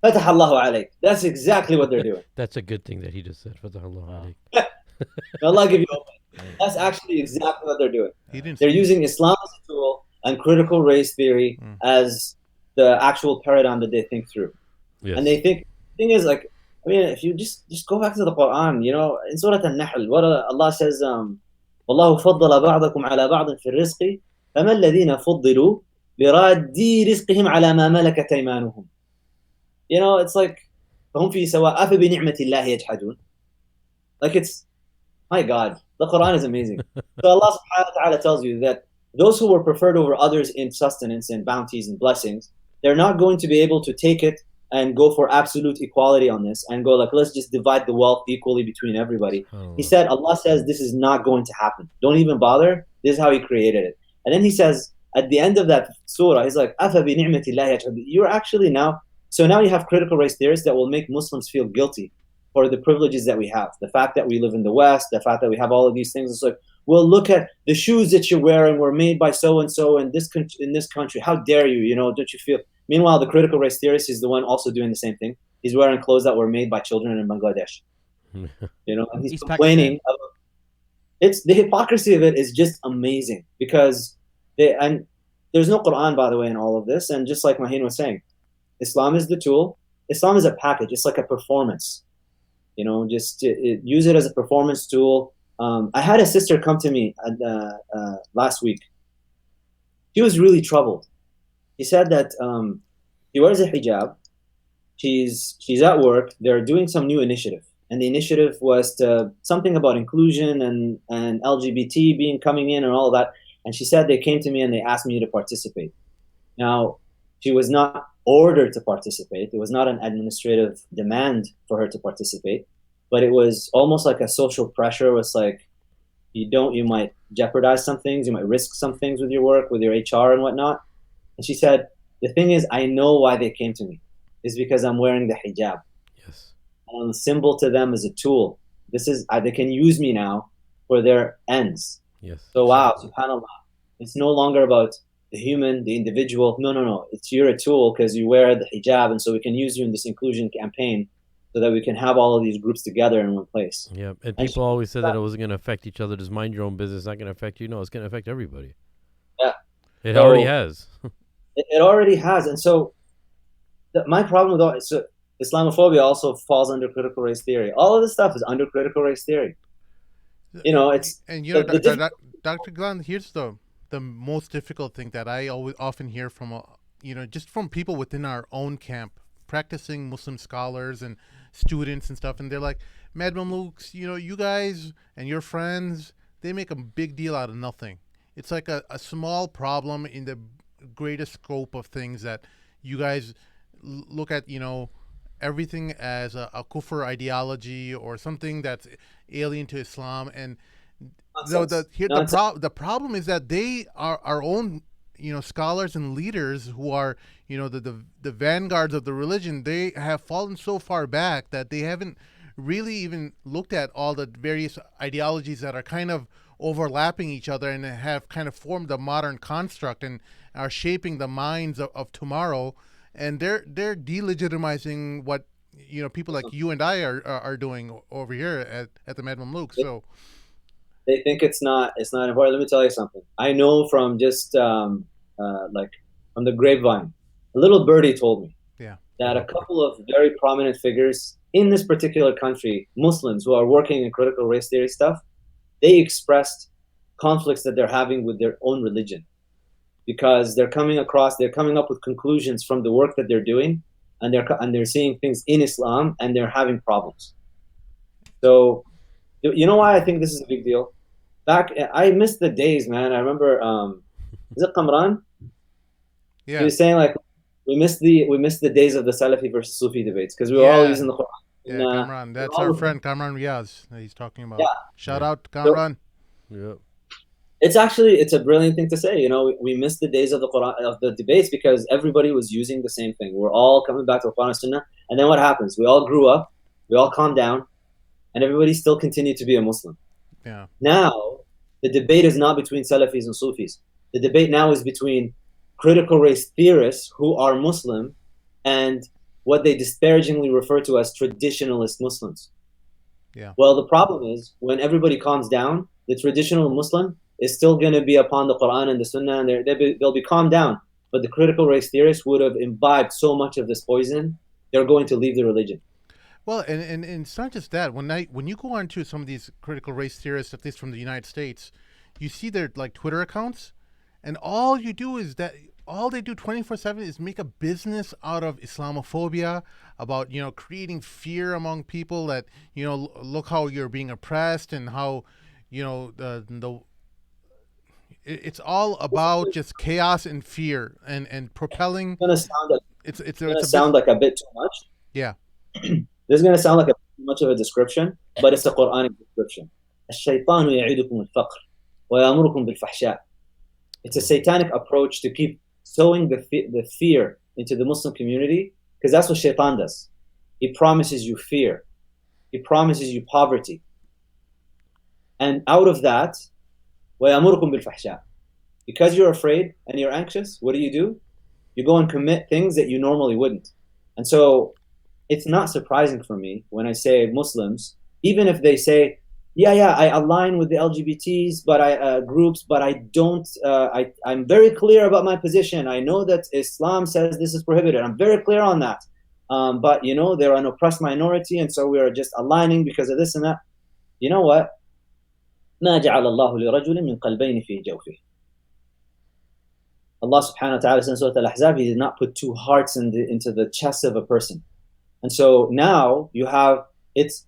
Fatah Allahu alayk. That's exactly what they're doing. That's a good thing that he just said. Fatah Allahu alayk. Allah give you open. That's actually exactly what they're doing. They're using Islam as a tool and critical race theory as the actual paradigm that they think through. Yes. And they think, the thing is, like, I mean, if you just go back to the Quran, in Surah An-Nahl, what Allah says, وَاللَّهُ فَضَّلَ بَعْضَكُمْ عَلَى بَعْضٍ فِي الرِّزْقِ فَمَا الَّذِينَ فُضِّلُوا لِرَادِّي رِزْقِهِمْ عَلَى مَا مَلَكَتْ أَيْمَانُهُم. It's like, فَهُمْ فِي سَوَاءٍ أَفَبِنِعْمَةِ اللَّهِ يَجْحَدُونَ. Like, it's, my God, the Quran is amazing. So Allah subhanahu wa ta'ala tells you that those who were preferred over others in sustenance and bounties and blessings, they're not going to be able to take it and go for absolute equality on this and go like, let's just divide the wealth equally between everybody. He said, Allah says this is not going to happen. Don't even bother. This is how He created it. And then He says, at the end of that surah, He's like, أَفَ بِنِعْمَةِ اللَّهِ يَجْحَدُونَ. You're actually now you have critical race theorists that will make Muslims feel guilty for the privileges that we have. The fact that we live in the West, the fact that we have all of these things. It's like, well, look at the shoes that you're wearing were made by so-and-so in this country. How dare you, don't you feel? Meanwhile, the critical race theorist is the one also doing the same thing. He's wearing clothes that were made by children in Bangladesh. And he's complaining. It's the hypocrisy of it is just amazing because and there's no Quran, by the way, in all of this. And just like Maheen was saying, Islam is the tool. Islam is a package. It's like a performance. Just use it as a performance tool. I had a sister come to me last week. She was really troubled. She said that she wears a hijab. She's at work. They're doing some new initiative, and the initiative was something about inclusion and LGBT coming in and all of that. And she said they came to me and they asked me to participate. Now, she was not ordered to participate. It was not an administrative demand for her to participate, but it was almost like a social pressure. It was like, you might jeopardize some things, you might risk some things with your work, with your HR and whatnot. And she said, the thing is, I know why they came to me. It's because I'm wearing the hijab. Yes. And I'm a symbol to them as a tool. They can use me now for their ends. Yes. So wow, subhanAllah. It's no longer about the human, the individual. No. You're a tool because you wear the hijab, and so we can use you in this inclusion campaign so that we can have all of these groups together in one place. Yeah, and people always said that it wasn't going to affect each other. Just mind your own business. Not going to affect you. No, it's going to affect everybody. Yeah. It already has. It already has. And so my problem with Islamophobia also falls under critical race theory. All of this stuff is under critical race theory. Dr. Ghilan, here's the most difficult thing that I often hear from just from people within our own camp, practicing Muslim scholars and students and stuff, and they're like, Mad Mamluks, you guys and your friends, they make a big deal out of nothing. It's like a small problem in the greater scope of things that you guys look at, everything as a kufr ideology or something that's alien to Islam. And the problem is that they are our own scholars and leaders who are, the vanguards of the religion, they have fallen so far back that they haven't really even looked at all the various ideologies that are kind of overlapping each other and have kind of formed a modern construct and are shaping the minds of tomorrow. And they're delegitimizing what people like you and I are doing over here at the Mad Mamluk. So they think it's not important. Let me tell you something. I know from just like from the grapevine, a little birdie told me that a couple of very prominent figures in this particular country, Muslims who are working in critical race theory stuff, they expressed conflicts that they're having with their own religion, because they're coming up with conclusions from the work that they're doing, and they're seeing things in Islam, and they're having problems. So, you know why I think this is a big deal? I missed the days, man. I remember, is it Kamran? Yeah. He was saying like we missed the days of the Salafi versus Sufi debates because we were all using the Quran. Yeah, Kamran. That's our friend Kamran Riaz that he's talking about. Yeah. Shout out Kamran. Yep. It's a brilliant thing to say. We missed the days of the Quran, of the debates, because everybody was using the same thing. We're all coming back to the Quran and Sunnah, and then what happens? We all grew up, we all calmed down, and everybody still continued to be a Muslim. Yeah. Now, the debate is not between Salafis and Sufis. The debate now is between critical race theorists who are Muslim and what they disparagingly refer to as traditionalist Muslims. Yeah. Well, the problem is when everybody calms down, the traditional Muslim is still going to be upon the Quran and the Sunnah, and they'll be calmed down. But the critical race theorists would have imbibed so much of this poison, they're going to leave the religion. Well, and it's not just that. When you go onto some of these critical race theorists, at least from the United States, you see their like Twitter accounts, and all they do 24/7 is make a business out of Islamophobia, about creating fear among people that look how you're being oppressed, and how it's all about just chaos and fear and propelling. It's going to sound like a bit too much. Yeah. This is going to sound like too much of a description, but it's a Quranic description. الشيطان يعيدكم الفقر ويأمركم بالفحشاء. It's a satanic approach to keep sowing the fear into the Muslim community, because that's what Shaitan does. He promises you fear. He promises you poverty. And out of that, وَيَأْمُرُكُمْ بِالْفَحْشَاءِ, because you're afraid and you're anxious, what do? You go and commit things that you normally wouldn't. And so it's not surprising for me when I say Muslims, even if they say, I align with the LGBTs, groups, but I don't. I'm very clear about my position. I know that Islam says this is prohibited. I'm very clear on that. But they're an oppressed minority, and so we are just aligning because of this and that. You know what? ما جعل الله لرجل من قلبين في جوفه. Allah subhanahu wa ta'ala says in Surah Al-Ahzab, He did not put two hearts into the chest of a person. And so now you have it's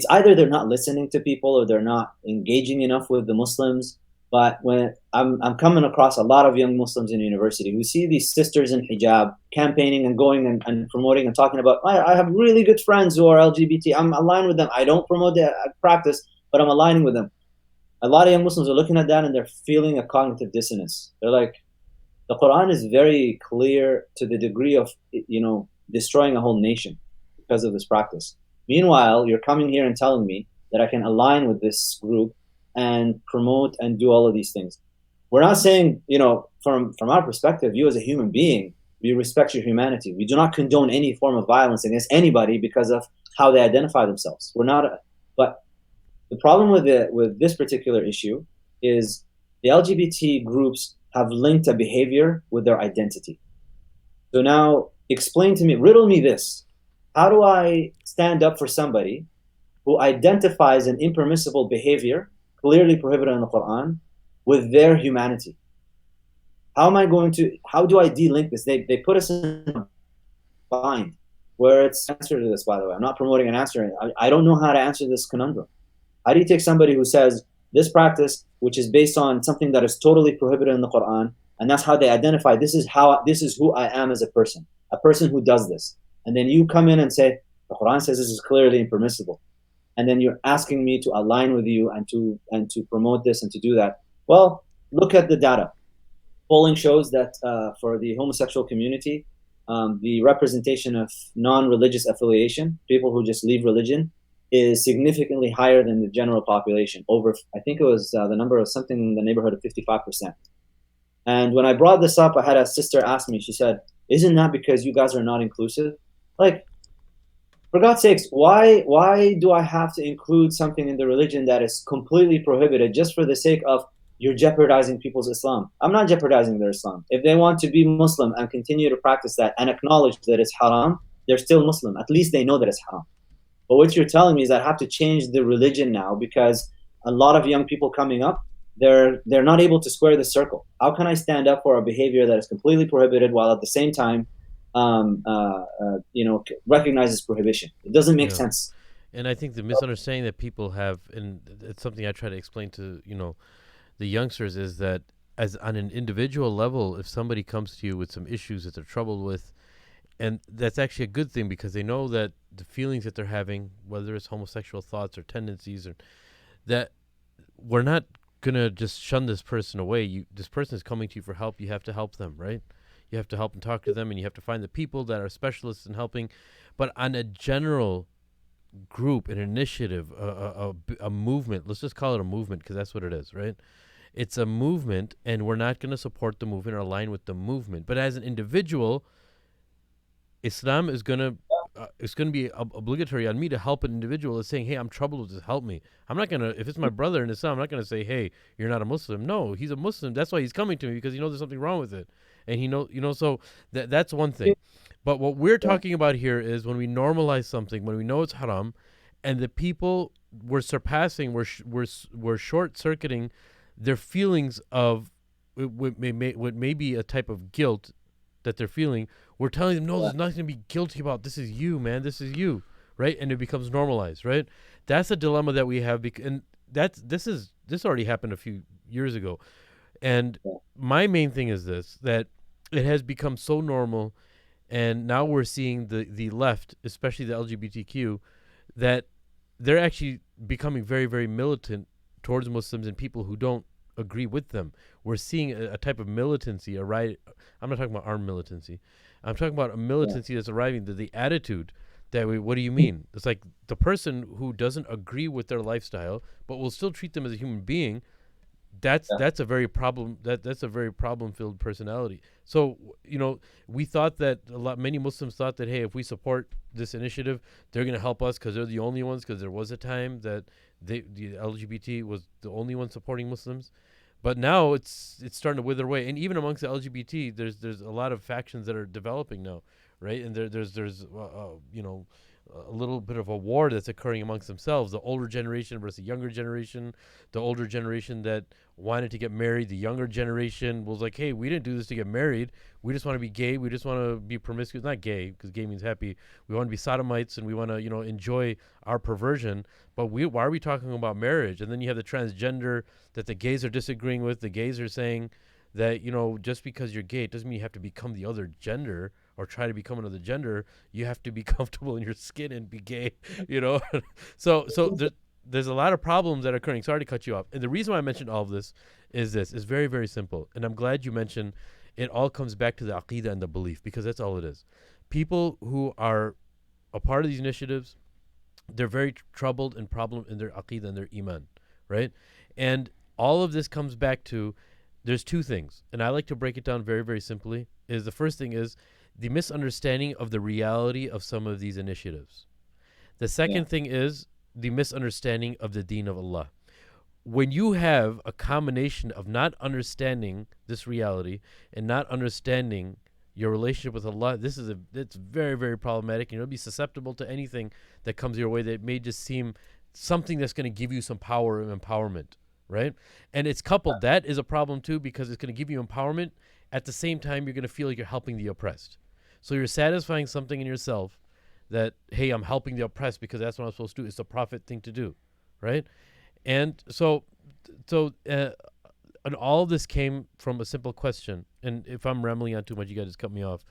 either they're not listening to people or they're not engaging enough with the Muslims. But when I'm coming across a lot of young Muslims in university who see these sisters in hijab campaigning and going and promoting and talking about, I have really good friends who are LGBT. I'm aligned with them. I don't promote the practice, but I'm aligning with them. A lot of young Muslims are looking at that and they're feeling a cognitive dissonance. They're like, the Quran is very clear to the degree of destroying a whole nation because of this practice. Meanwhile, you're coming here and telling me that I can align with this group and promote and do all of these things. We're not saying, from our perspective, you as a human being, we respect your humanity. We do not condone any form of violence against anybody because of how they identify themselves. We're not, but the problem with this particular issue is the LGBT groups have linked a behavior with their identity. So now riddle me this. How do I stand up for somebody who identifies an impermissible behavior, clearly prohibited in the Quran, with their humanity? How do I de-link this? They put us in a bind where it's answer to this, by the way. I'm not promoting an answer. I don't know how to answer this conundrum. How do you take somebody who says this practice, which is based on something that is totally prohibited in the Quran, and that's how they identify, this is who I am as a person who does this. And then you come in and say, the Quran says this is clearly impermissible. And then you're asking me to align with you and to promote this and to do that. Well, look at the data. polling shows that for the homosexual community, the representation of non-religious affiliation, people who just leave religion, is significantly higher than the general population. Over, I think it was the number of something in the neighborhood of 55%. And when I brought this up, I had a sister ask me, she said, isn't that because you guys are not inclusive? Like, for God's sakes, why do I have to include something in the religion that is completely prohibited just for the sake of you're jeopardizing people's Islam? I'm not jeopardizing their Islam. If they want to be Muslim and continue to practice that and acknowledge that it's haram, they're still Muslim. At least they know that it's haram. But what you're telling me is that I have to change the religion now because a lot of young people coming up, they're not able to square the circle. How can I stand up for a behavior that is completely prohibited while at the same time recognizes prohibition? It doesn't make sense. And I think the misunderstanding that people have, and it's something I try to explain to, the youngsters, is that as on an individual level, if somebody comes to you with some issues that they're troubled with, and that's actually a good thing because they know that the feelings that they're having, whether it's homosexual thoughts or tendencies, or that we're not going to just shun this person away. This person is coming to you for help. You have to help them, right? You have to help and talk to them, and you have to find the people that are specialists in helping. But on a general group, an initiative, a movement, let's just call it a movement because that's what it is, right? It's a movement, and we're not going to support the movement or align with the movement. But as an individual, Islam is going to it's going to be obligatory on me to help an individual is saying, hey, I'm troubled with this, help me. I'm not going to, if it's my brother in Islam, I'm not going to say, hey, you're not a Muslim. No, he's a Muslim. That's why he's coming to me, because he knows there's something wrong with it. And he knows, so that's one thing. But what we're talking about here is when we normalize something, when we know it's haram, and the people we're surpassing, we're short-circuiting their feelings of what may be a type of guilt that they're feeling. We're telling them, no, there's nothing to be guilty about. This is you, man. This is you, right? And it becomes normalized, right? That's a dilemma that we have, and this already happened a few years ago. And my main thing is this, that it has become so normal, and now we're seeing the left, especially the LGBTQ, that they're actually becoming very, very militant towards Muslims and people who don't agree with them. We're seeing a type of militancy, I'm not talking about armed militancy. I'm talking about a militancy that's arriving, the attitude that what do you mean? It's like the person who doesn't agree with their lifestyle, but will still treat them as a human being. That's a very that's a very problem-filled personality. So, we thought that many Muslims thought that, hey, if we support this initiative, they're going to help us because they're the only ones, because there was a time that the LGBT was the only one supporting Muslims. But now it's starting to wither away, and even amongst the LGBT, there's a lot of factions that are developing now, right? And there's a little bit of a war that's occurring amongst themselves. The older generation versus the younger generation. The older generation that wanted to get married, the younger generation was like, hey, we didn't do this to get married. We just want to be gay. We just want to be promiscuous. Not gay, because gay means happy. We want to be sodomites, and we want to, enjoy our perversion. But why are we talking about marriage? And then you have the transgender that the gays are disagreeing with. The gays are saying that, just because you're gay, it doesn't mean you have to become the other gender or try to become another gender. You have to be comfortable in your skin and be gay, So there's a lot of problems that are occurring. Sorry to cut you off. And the reason why I mentioned all of this is very, very simple. And I'm glad you mentioned it all comes back to the aqeedah and the belief, because that's all it is. People who are a part of these initiatives, they're very troubled and problem in their aqeedah and their iman, right? And all of this comes back to, there's two things, and I like to break it down very, very simply. Is the first thing is the misunderstanding of the reality of some of these initiatives. The second thing is the misunderstanding of the deen of Allah. When you have a combination of not understanding this reality and not understanding your relationship with Allah, it's very, very problematic, and you'll be susceptible to anything that comes your way that may just seem something that's going to give you some power and empowerment, right? And it's coupled, that is a problem too, because it's going to give you empowerment. At the same time, you're going to feel like you're helping the oppressed. So you're satisfying something in yourself that, hey, I'm helping the oppressed because that's what I'm supposed to do. It's the prophet thing to do, right? And so and all this came from a simple question. And if I'm rambling on too much, you guys just cut me off.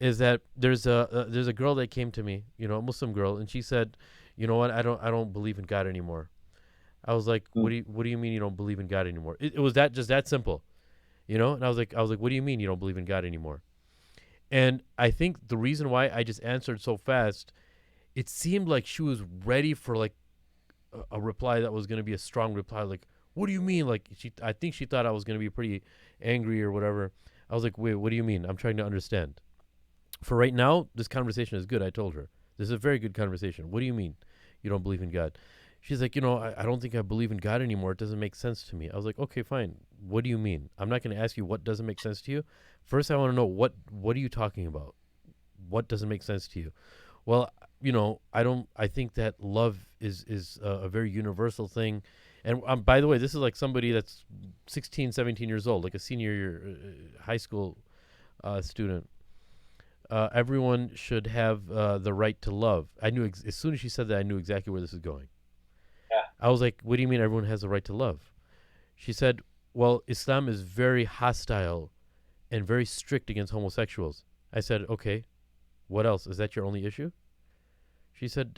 Is that there's a girl that came to me, a Muslim girl, and she said, you know what, I don't believe in God anymore. I was like, what do you mean you don't believe in God anymore? It was just that simple. you know? And I was like, what do you mean you don't believe in God anymore? And I think the reason why I just answered so fast, it seemed like she was ready for like a reply that was going to be a strong reply. Like, what do you mean? Like, I think she thought I was going to be pretty angry or whatever. I was like, wait, what do you mean? I'm trying to understand. For right now, this conversation is good. I told her, this is a very good conversation. What do you mean you don't believe in God? She's like, I don't think I believe in God anymore. It doesn't make sense to me. I was like, okay, fine. What do you mean? I'm not going to ask you what doesn't make sense to you. First, I want to know what are you talking about? What doesn't make sense to you? Well, I think that love is a very universal thing. And by the way, this is like somebody that's 16, 17 years old, like a senior year high school student. Everyone should have the right to love. I knew as soon as she said that, I knew exactly where this is going. Yeah. I was like, what do you mean everyone has the right to love? She said, well, Islam is very hostile and very strict against homosexuals. I said, okay, what else? Is that your only issue? She said,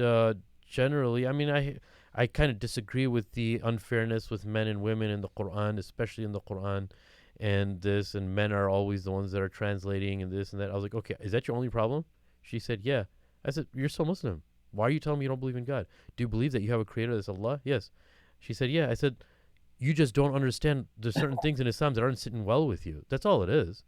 generally, I mean, I kind of disagree with the unfairness with men and women in the Quran, especially in the Quran, and this, and men are always the ones that are translating and this and that. I was like, okay, is that your only problem? She said, yeah. I said, you're so Muslim. Why are you telling me you don't believe in God? Do you believe that you have a creator that's Allah? Yes. She said, yeah. I said, you just don't understand there's certain things in Islam that aren't sitting well with you. That's all it is.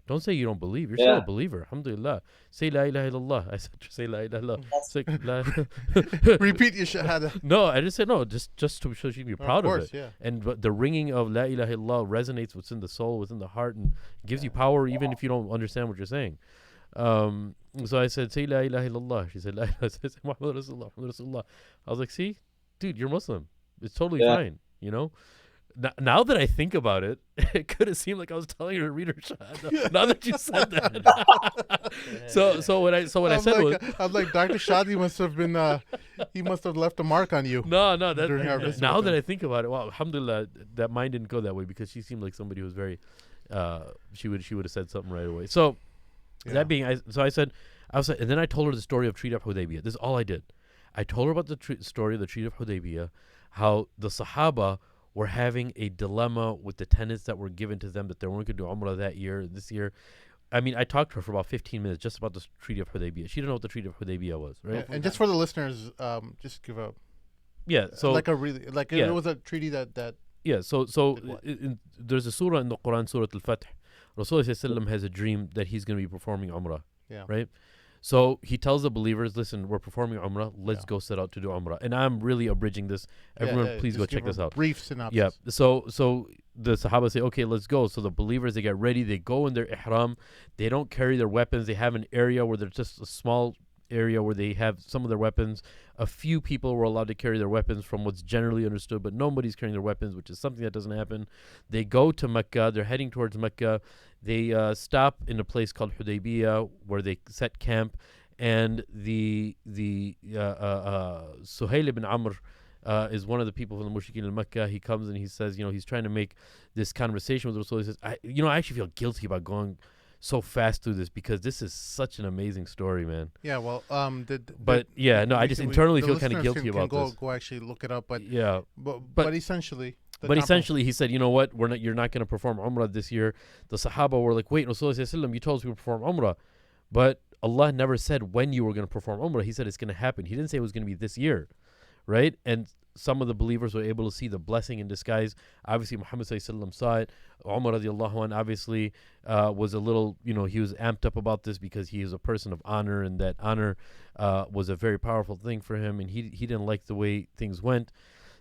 Don't say you don't believe. You're still a believer. Alhamdulillah. Say la ilaha illallah. I said, say la ilaha illallah. Repeat your shahada. No, I just said no, just to show you be proud of it. Yeah. And the ringing of la ilaha illallah resonates within the soul, within the heart, and gives you power even if you don't understand what you're saying. So I said, say la ilaha illallah. She said, la ilaha. I said, Muhammad Rasulullah, Muhammad Rasulullah. I was like, see, dude, you're Muslim. It's totally fine, Now that I think about it, it could have seemed like I was telling her to read her shahada. Now that you said that, so what I said was, I'm like, Dr. Shadi must have been, he must have left a mark on you. No, now that I think about it, well, alhamdulillah, that mine didn't go that way because she seemed like somebody who was very, she would have said something right away. So that being, I said, and then I told her the story of Treaty of Hudaibiya. This is all I did. I told her about the story of the Treaty of Hudaibiya, how the Sahaba were having a dilemma with the tenets that were given to them that they weren't going to do Umrah this year. I mean, I talked to her for about 15 minutes just about the Treaty of Hudaibiya. She didn't know what the Treaty of Hudaibiya was, right? Yeah, and just for the listeners, just give a... Yeah, so... it was a treaty that... Yeah, so there's a surah in the Quran, Surah Al-Fath. Rasulullah has a dream that he's going to be performing Umrah, right? So he tells the believers, listen, we're performing Umrah. Let's go set out to do Umrah. And I'm really abridging this. Everyone, please go check this out. Brief synopsis. Yeah. So the Sahaba say, okay, let's go. So the believers, they get ready. They go in their ihram. They don't carry their weapons. They have an area where there's just a small area where they have some of their weapons. A few people were allowed to carry their weapons from what's generally understood, but nobody's carrying their weapons, which is something that doesn't happen. They go to Mecca. They're heading towards Mecca. They stop in a place called Hudaybiya where they set camp, and the Suhail ibn Amr is one of the people from the Mushrikeen in Mecca. He comes and he says, he's trying to make this conversation with Rasul. He says, I actually feel guilty about going so fast through this because this is such an amazing story, man. Yeah, well, I just internally feel kind of guilty about this. Go actually look it up, but essentially. But essentially, he said, you know what? You're not going to perform Umrah this year. The Sahaba were like, wait, Rasulullah, you told us we would perform Umrah. But Allah never said when you were going to perform Umrah. He said it's going to happen. He didn't say it was going to be this year, right? And some of the believers were able to see the blessing in disguise. Obviously, Muhammad saw it. Umar radiallahu anh obviously was a little, he was amped up about this because he is a person of honor, and that honor was a very powerful thing for him, and he didn't like the way things went.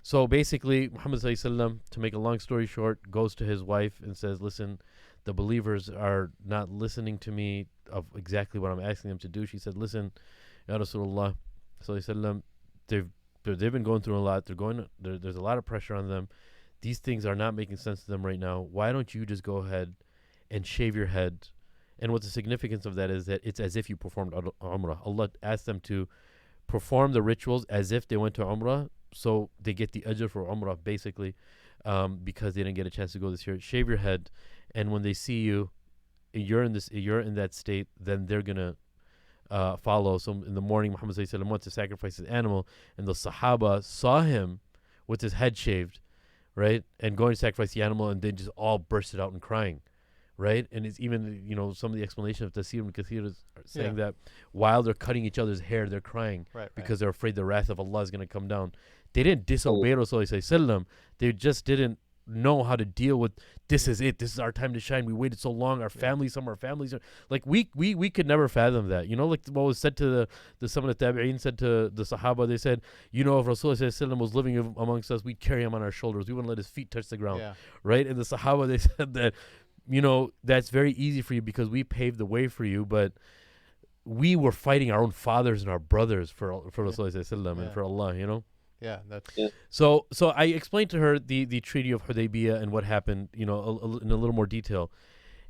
So basically, Muhammad sallallahu, to make a long story short, goes to his wife and says, listen, the believers are not listening to me of exactly what I'm asking them to do. She said, listen, Ya Rasulullah sallallahu, they've been going through a lot. There's a lot of pressure on them. These things are not making sense to them right now. Why don't you just go ahead and shave your head? And what the significance of that is that it's as if you performed Umrah. Allah asked them to perform the rituals as if they went to Umrah, so they get the ajr for Umrah, basically, because they didn't get a chance to go this year. Shave your head, and when they see you, you're in that state, then they're gonna follow. So in the morning, Muhammad sallallahu alaihi wasallam went to sacrifice his animal, and the Sahaba saw him with his head shaved, right? And going to sacrifice the animal and then just all bursted out and crying, right? And it's even, some of the explanation of Tafsir and Kathir is saying that while they're cutting each other's hair, they're crying because they're afraid the wrath of Allah is going to come down. They didn't disobey Rasulullah. They just didn't know how to deal with, this is it. This is our time to shine. We waited so long. Our families, some of our families are like, we could never fathom that. Like what was said to some of the Tabi'een said to the Sahaba, they said, if Rasulullah was living amongst us, we'd carry him on our shoulders. We wouldn't let his feet touch the ground. Right? And the Sahaba, they said that, that's very easy for you because we paved the way for you, but we were fighting our own fathers and our brothers for Rasulullah and for Allah, Yeah, that's So I explained to her the Treaty of Hudaibiya and what happened, in a little more detail.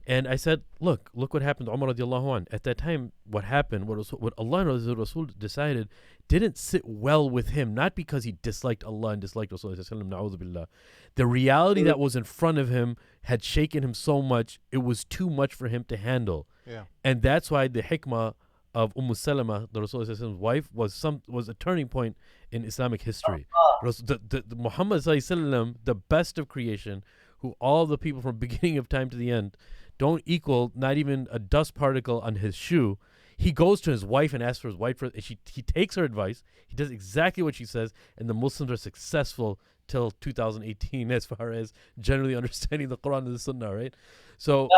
And I said, look what happened to Umar radiallahu anh. At that time, what happened, what Allah and His Rasul decided didn't sit well with him, not because he disliked Allah and disliked Rasulullah na'udhu billah. The reality that was in front of him had shaken him so much, it was too much for him to handle. Yeah. And that's why the hikmah of Salama, the Rasulullah's wife, was a turning point in Islamic history. The Muhammad sallallahu, the best of creation, who all the people from beginning of time to the end don't equal not even a dust particle on his shoe. He goes to his wife and asks for his wife, and he takes her advice. He does exactly what she says, and the Muslims are successful till 2018 as far as generally understanding the Quran and the Sunnah, right? So,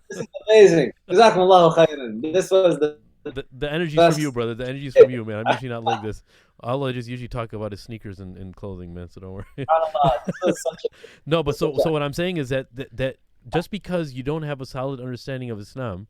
this is amazing. Jazakumullahu khairan. This was the energy's from you, brother. The energy's from you, man. I'm usually not like this. All I just usually talk about is sneakers and clothing, man. So don't worry. No, but so what I'm saying is that just because you don't have a solid understanding of Islam,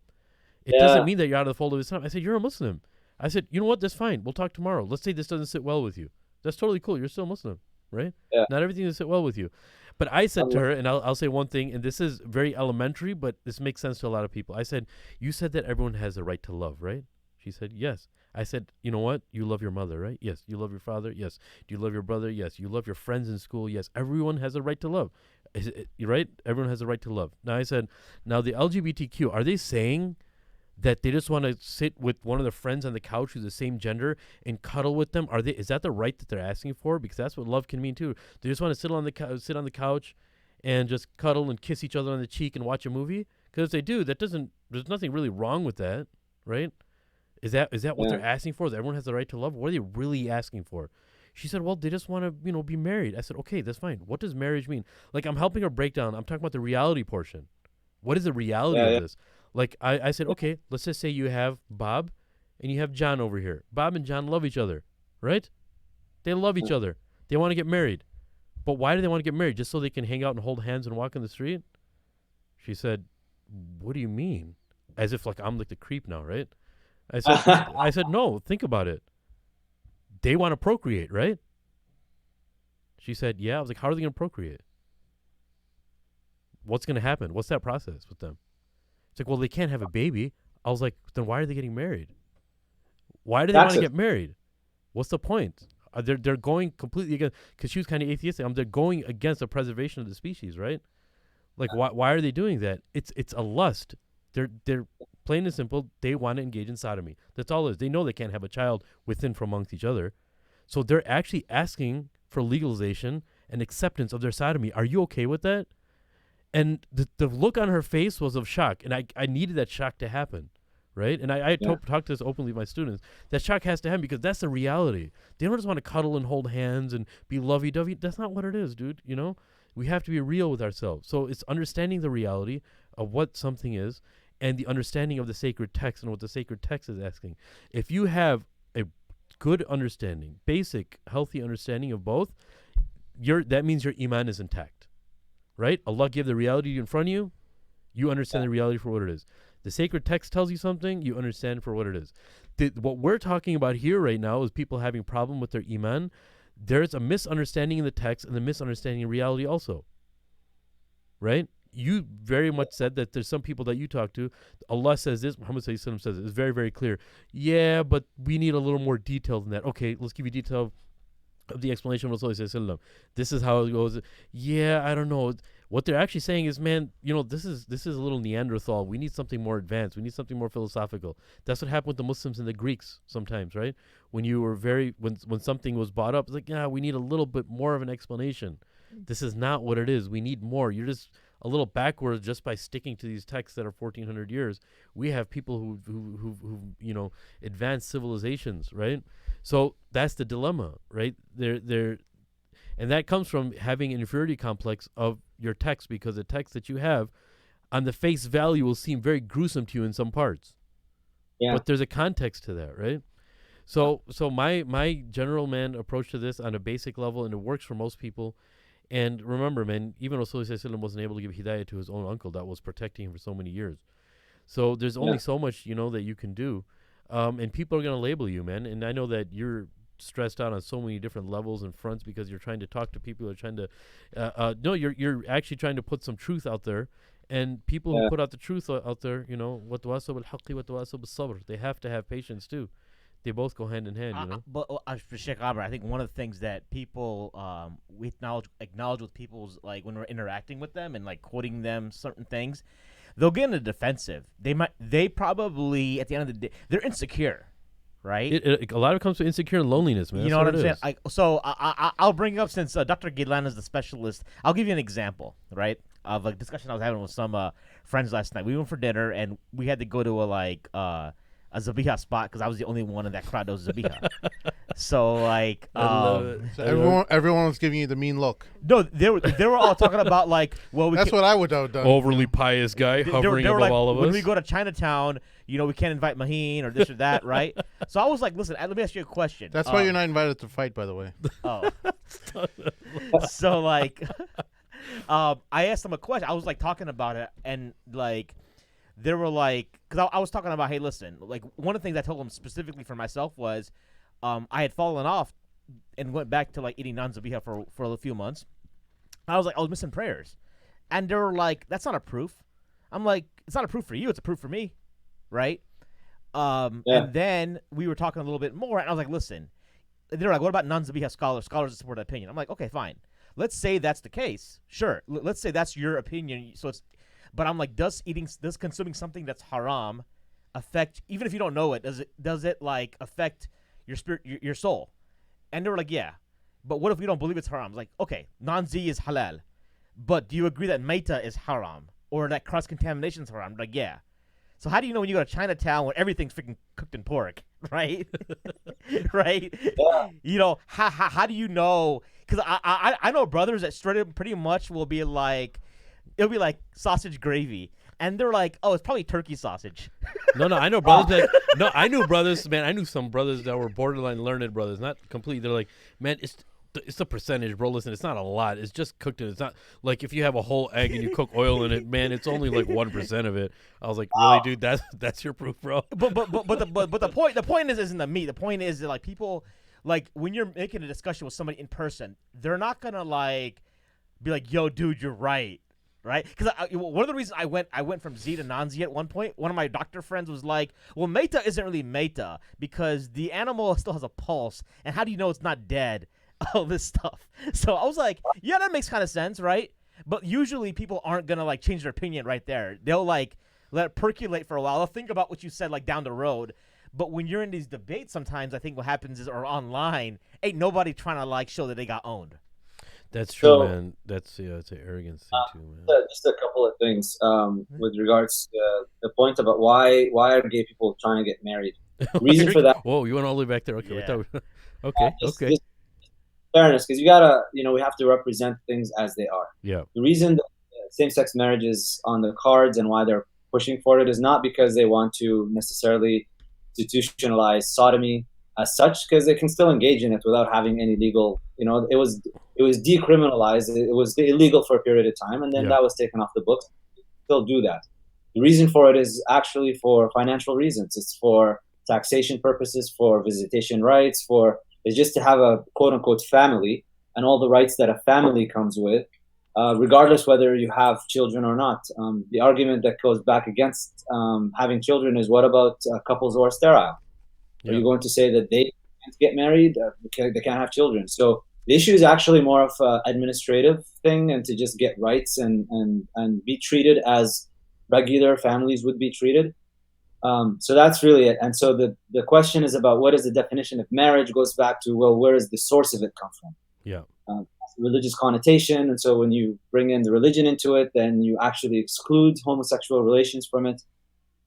it doesn't mean that you're out of the fold of Islam. I said, you're a Muslim. I said, you know what? That's fine. We'll talk tomorrow. Let's say this doesn't sit well with you. That's totally cool. You're still Muslim, right? Yeah. Not everything doesn't sit well with you. But I said to her, and I'll say one thing, and this is very elementary, but this makes sense to a lot of people. I said, you said that everyone has a right to love, right? She said, yes. I said, you know what? You love your mother, right? Yes. You love your father? Yes. Do you love your brother? Yes. You love your friends in school? Yes. Everyone has a right to love. Right? Everyone has a right to love. Now I said, now the LGBTQ, are they saying that they just want to sit with one of their friends on the couch who's the same gender and cuddle with them? Is that the right that they're asking for? Because that's what love can mean too. They just want to sit on the couch and just cuddle and kiss each other on the cheek and watch a movie? Because if they do, there's nothing really wrong with that, right? Is that what they're asking for? Is everyone has the right to love? What are they really asking for? She said, well, they just want to, be married. I said, okay, that's fine. What does marriage mean? Like, I'm helping her break down. I'm talking about the reality portion. What is the reality of this? Like, I said, okay, let's just say you have Bob and you have John over here. Bob and John love each other, right? They love each other. They want to get married. But why do they want to get married? Just so they can hang out and hold hands and walk in the street? She said, what do you mean? As if like I'm like the creep now, right? I said, no, think about it. They want to procreate, right? She said, yeah. I was like, how are they going to procreate? What's going to happen? What's that process with them? It's like, well, they can't have a baby. I was like, then why are they getting married? Why do they want to get married? What's the point? They're going completely against, because she was kind of atheistic. They're going against the preservation of the species, right? Like, why are they doing that? It's a lust. They're plain and simple. They want to engage in sodomy. That's all it is. They know they can't have a child within from amongst each other. So they're actually asking for legalization and acceptance of their sodomy. Are you okay with that? And the look on her face was of shock. And I needed that shock to happen, right? And I talked this openly with my students. That shock has to happen because that's the reality. They don't just want to cuddle and hold hands and be lovey-dovey. That's not what it is, dude. We have to be real with ourselves. So it's understanding the reality of what something is and the understanding of the sacred text and what the sacred text is asking. If you have a good understanding, basic, healthy understanding of both, that means your iman is intact, right? Allah gave the reality in front of you. You understand the reality for what it is. The sacred text tells you something, you understand for what it is. What we're talking about here right now is people having problem with their iman. There's a misunderstanding in the text and a misunderstanding in reality also, right? You very much said that there's some people that you talk to, Allah says this, Muhammad says this. It's very, very clear. Yeah, but we need a little more detail than that. Okay, let's give you detail of the explanation of Rasulullah. This is how it goes. Yeah, I don't know. What they're actually saying is, man, this is a little Neanderthal. We need something more advanced. We need something more philosophical. That's what happened with the Muslims and the Greeks sometimes, right? When you were when something was brought up, it's like, yeah, we need a little bit more of an explanation. This is not what it is. We need more. You're just a little backwards just by sticking to these texts that are 1400 years. We have people who advanced civilizations, right? So that's the dilemma, right? And that comes from having an inferiority complex of your text, because the text that you have on the face value will seem very gruesome to you in some parts. Yeah. But there's a context to that, right? So my general, man, approach to this on a basic level, and it works for most people. And remember, man, even Rasulullah wasn't able to give hidayah to his own uncle that was protecting him for so many years. So there's only so much, that you can do. And people are going to label you, man. And I know that you're stressed out on so many different levels and fronts because you're trying to talk to people, you're trying to you're actually trying to put some truth out there. And people who put out the truth out there, they have to have patience too. They both go hand in hand, But for Sheikh Amr, I think one of the things that people we acknowledge with people's, like, when we're interacting with them and like quoting them certain things, they'll get in a defensive. They probably at the end of the day they're insecure, right? A lot of it comes to insecure and loneliness, man. You know what I'm saying? So I'll bring up, since Dr. Ghilan is the specialist, I'll give you an example, right, of a discussion I was having with some friends last night. We went for dinner and we had to go to a Zabiha spot because I was the only one in that crowd that was Zabiha. So like, so everyone was giving you the mean look. No, they were all talking about like, well, that's what I would have done. Overly pious guy hovering above all of us. When we go to Chinatown, we can't invite Maheen or this or that, right? So I was like, listen, let me ask you a question. That's why you're not invited to fight, by the way. Oh, so like, I asked them a question. I was like talking about it, and like, they were like, because I was talking about, hey, listen, like, one of the things I told them specifically for myself was, I had fallen off and went back to like eating non-zabiha for a few months. I was like, I was missing prayers, and they were like, that's not a proof. I'm like, it's not a proof for you, it's a proof for me, right? And then we were talking a little bit more, and I was like, listen, they're like, what about non-zabiha scholars that support that opinion? I'm like, okay, fine. Let's say that's the case. Sure, let's say that's your opinion. So it's. But I'm like, does consuming something that's haram affect, even if you don't know it, does it like affect your spirit, your soul? And they were like, yeah. But what if we don't believe it's haram? I was like, okay, non-Z is halal. But do you agree that maita is haram? Or that cross-contamination is haram? I'm like, yeah. So how do you know when you go to Chinatown where everything's freaking cooked in pork, right? Right? Yeah. How do you know? Because I know brothers that straight up pretty much will be like, it'll be like sausage gravy, and they're like, "Oh, it's probably turkey sausage." No, I know brothers I knew brothers, man. I knew some brothers that were borderline learned brothers, not completely. They're like, man, it's the percentage, bro. Listen, it's not a lot. It's just cooked in. It's not like if you have a whole egg and you cook oil in it, man. It's only like 1% of it. I was like, really, dude? That's your proof, bro. But the point isn't the meat. The point is that, like, people, like, when you're making a discussion with somebody in person, they're not gonna like be like, "Yo, dude, you're right." Right? Because one of the reasons I went from Z to non-Z at one point, one of my doctor friends was like, well, meta isn't really meta because the animal still has a pulse, and how do you know it's not dead? All this stuff. So I was like, yeah, that makes kind of sense, right? But usually people aren't going to like change their opinion right there. They'll like let it percolate for a while. They'll think about what you said like down the road. But when you're in these debates, sometimes I think what happens is, or online, ain't nobody trying to like show that they got owned. That's true, man. That's it's an arrogance thing too, man. Just a couple of things with regards to the point about why are gay people trying to get married. The reason for that. Whoa, you went all the way back there. Okay, Yeah. Okay. Just fairness, because you gotta, we have to represent things as they are. Yeah. The reason that same-sex marriage is on the cards and why they're pushing for it is not because they want to necessarily institutionalize sodomy as such, because they can still engage in it without having any legal. It was decriminalized. It was illegal for a period of time, and then that was taken off the books. Still do that. The reason for it is actually for financial reasons. It's for taxation purposes, for visitation rights, it's just to have a quote-unquote family and all the rights that a family comes with, regardless whether you have children or not. The argument that goes back against having children is, what about couples who are sterile? Are you going to say that they can't get married? They can't have children? So the issue is actually more of an administrative thing, and to just get rights and be treated as regular families would be treated. So that's really it. And so the question is about what is the definition of marriage, goes back to, well, where does the source of it come from? Yeah. religious connotation, and so when you bring in the religion into it, then you actually exclude homosexual relations from it.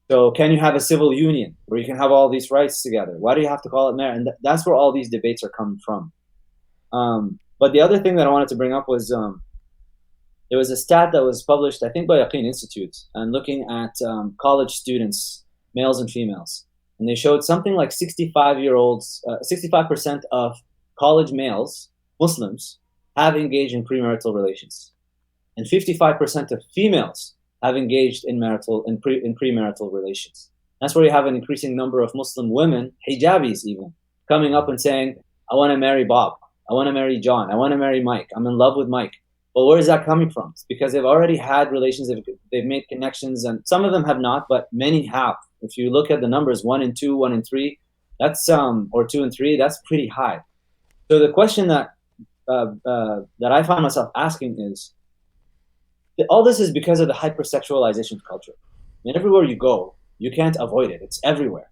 So can you have a civil union where you can have all these rights together? Why do you have to call it marriage? And that's where all these debates are coming from. But the other thing that I wanted to bring up was there was a stat that was published, I think, by Yaqeen Institute, and looking at college students, males and females. And they showed something like 65-year-olds, 65% of college males, Muslims, have engaged in premarital relations. And 55% of females have engaged in premarital relations. That's where you have an increasing number of Muslim women, hijabis even, coming up and saying, I want to marry Bob, I want to marry John, I want to marry Mike, I'm in love with Mike. Well, where is that coming from? It's because they've already had relations, they've made connections, and some of them have not, but many have. If you look at the numbers, 1 and 2, 1 and 3, that's or 2 and 3, that's pretty high. So the question that I find myself asking is, all this is because of the hypersexualization of culture. I mean, everywhere you go, you can't avoid it. It's everywhere.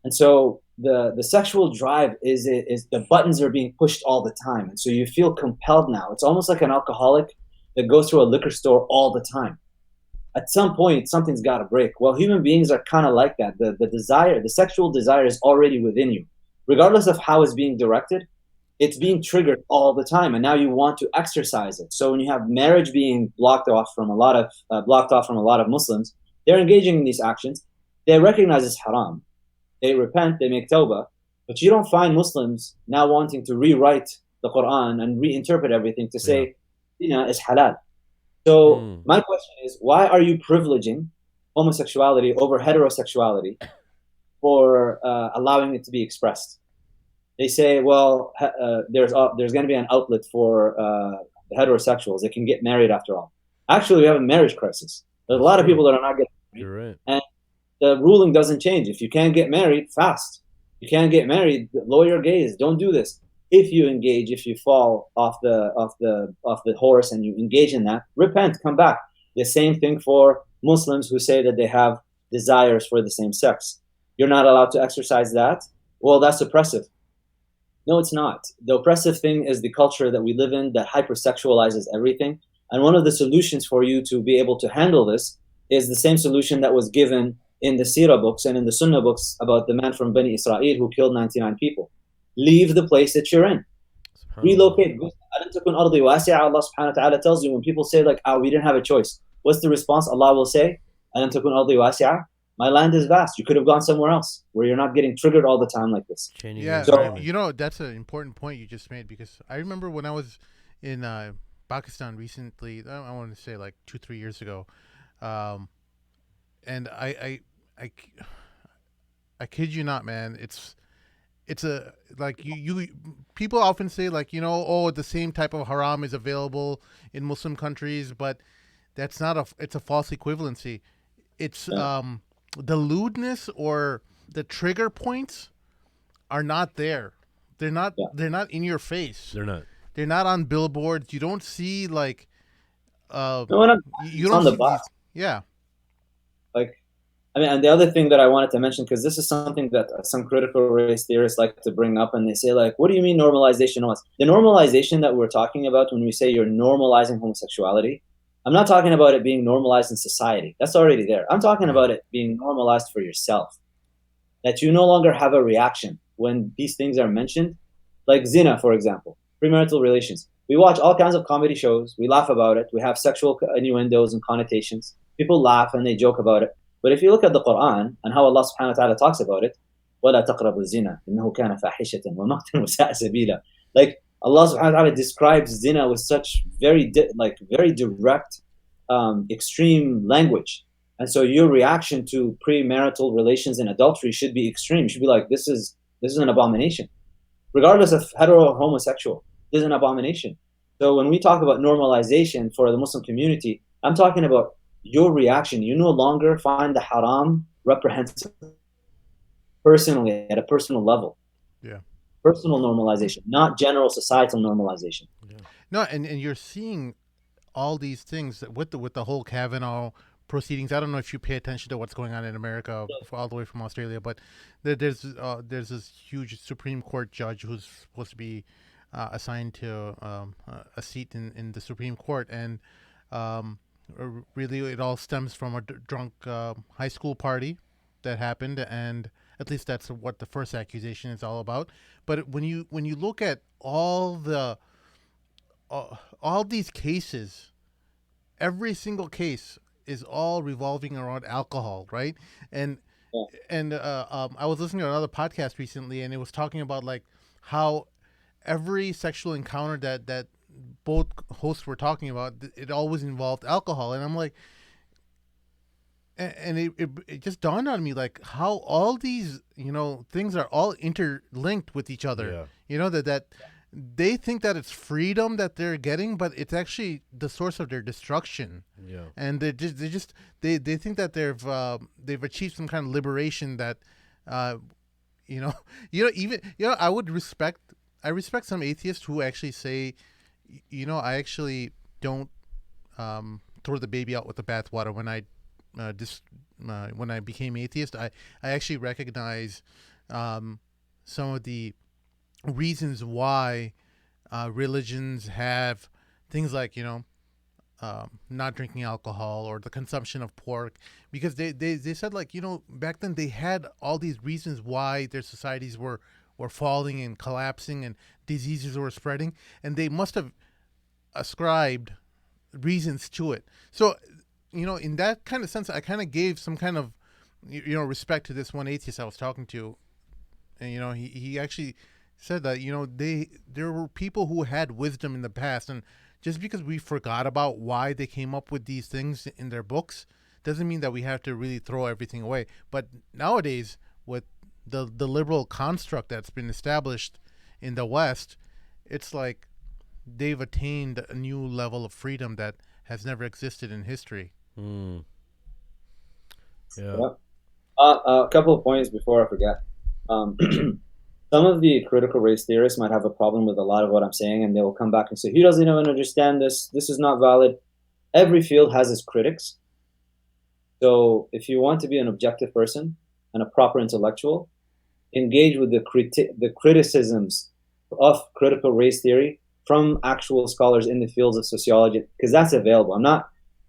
And so the sexual drive is the buttons are being pushed all the time. And so you feel compelled now. It's almost like an alcoholic that goes through a liquor store all the time. At some point, something's got to break. Well, human beings are kind of like that. The desire, the sexual desire is already within you. Regardless of how it's being directed, it's being triggered all the time. And now you want to exercise it. So when you have marriage being blocked off from a lot of Muslims, they're engaging in these actions. They recognize it's haram. They repent, they make tawbah. But you don't find Muslims now wanting to rewrite the Quran and reinterpret everything to say, is halal. So my question is, why are you privileging homosexuality over heterosexuality for allowing it to be expressed? They say, well, there's going to be an outlet for the heterosexuals. They can get married after all. Actually, we have a marriage crisis. There's a lot of people that are not getting married. You're right. And the ruling doesn't change. If you can't get married, fast. You can't get married, lawyer gaze. Don't do this. If you engage, if you fall off the horse and you engage in that, repent, come back. The same thing for Muslims who say that they have desires for the same sex. You're not allowed to exercise that. Well, that's oppressive. No, it's not. The oppressive thing is the culture that we live in that hypersexualizes everything. And one of the solutions for you to be able to handle this is the same solution that was given in the Sirah books and in the Sunnah books about the man from Bani Israel who killed 99 people. Leave the place that you're in. Relocate. Allah subhanahu wa ta'ala tells you when people say like, we didn't have a choice. What's the response? Allah will say, my land is vast. You could have gone somewhere else where you're not getting triggered all the time like this. Yeah, so, that's an important point you just made, because I remember when I was in Pakistan recently, I want to say like 2-3 years ago, and I kid you not, man, it's a like you people often say like, the same type of haram is available in Muslim countries, but that's not it's a false equivalency. It's the lewdness or the trigger points are not there. They're not in your face. They're not on billboards. You don't see like you don't see these, yeah. Like, I mean, and the other thing that I wanted to mention, because this is something that some critical race theorists like to bring up, and they say like, what do you mean normalization? The normalization that we're talking about when we say you're normalizing homosexuality, I'm not talking about it being normalized in society. That's already there. I'm talking about it being normalized for yourself. That you no longer have a reaction when these things are mentioned. Like zina, for example, premarital relations. We watch all kinds of comedy shows. We laugh about it. We have sexual innuendos and connotations. People laugh and they joke about it. But if you look at the Quran and how Allah subhanahu wa ta'ala talks about it, وَلَا تَقْرَبُوا الزِّنَا إِنَّهُ كَانَ فَاحِشَةً وَمَقْتًا وَسَاءَ سَبِيلًا. Like, Allah subhanahu wa ta'ala describes zina with such very direct, extreme language. And so your reaction to premarital relations and adultery should be extreme. You should be like, this is an abomination. Regardless of hetero or homosexual, this is an abomination. So when we talk about normalization for the Muslim community, I'm talking about your reaction. You no longer find the haram reprehensible personally, at a personal level. Yeah. Personal normalization, not general societal normalization. Yeah. No, and you're seeing all these things with the whole Kavanaugh proceedings. I don't know if you pay attention to what's going on in America, all the way from Australia, but there's this huge Supreme Court judge who's supposed to be assigned to a seat in the Supreme Court. And really, it all stems from a drunk high school party that happened, and at least that's what the first accusation is all about. But when you look at all these cases, every single case is all revolving around alcohol, right? And I was listening to another podcast recently, and it was talking about like how every sexual encounter that both hosts were talking about, it always involved alcohol. And I'm like, and it just dawned on me like how all these things are all interlinked with each other. That they think that it's freedom that they're getting, but it's actually the source of their destruction. And they think that they've achieved some kind of liberation that I respect some atheists who actually say, I actually don't throw the baby out with the bathwater. When I became atheist, I actually recognize some of the reasons why religions have things like not drinking alcohol or the consumption of pork, because they said like back then they had all these reasons why their societies were falling and collapsing and diseases were spreading, and they must have ascribed reasons to it. So in that kind of sense, I kind of gave some kind of respect to this one atheist I was talking to, and he actually said that there were people who had wisdom in the past, and just because we forgot about why they came up with these things in their books doesn't mean that we have to really throw everything away. But nowadays, with the liberal construct that's been established in the West, it's like they've attained a new level of freedom that has never existed in history. Yeah. A couple of points before I forget. Some of the critical race theorists might have a problem with a lot of what I'm saying, and they will come back and say, he doesn't even understand this. This is not valid. Every field has its critics. So if you want to be an objective person and a proper intellectual, engage with the criticisms of critical race theory from actual scholars in the fields of sociology, because that's available.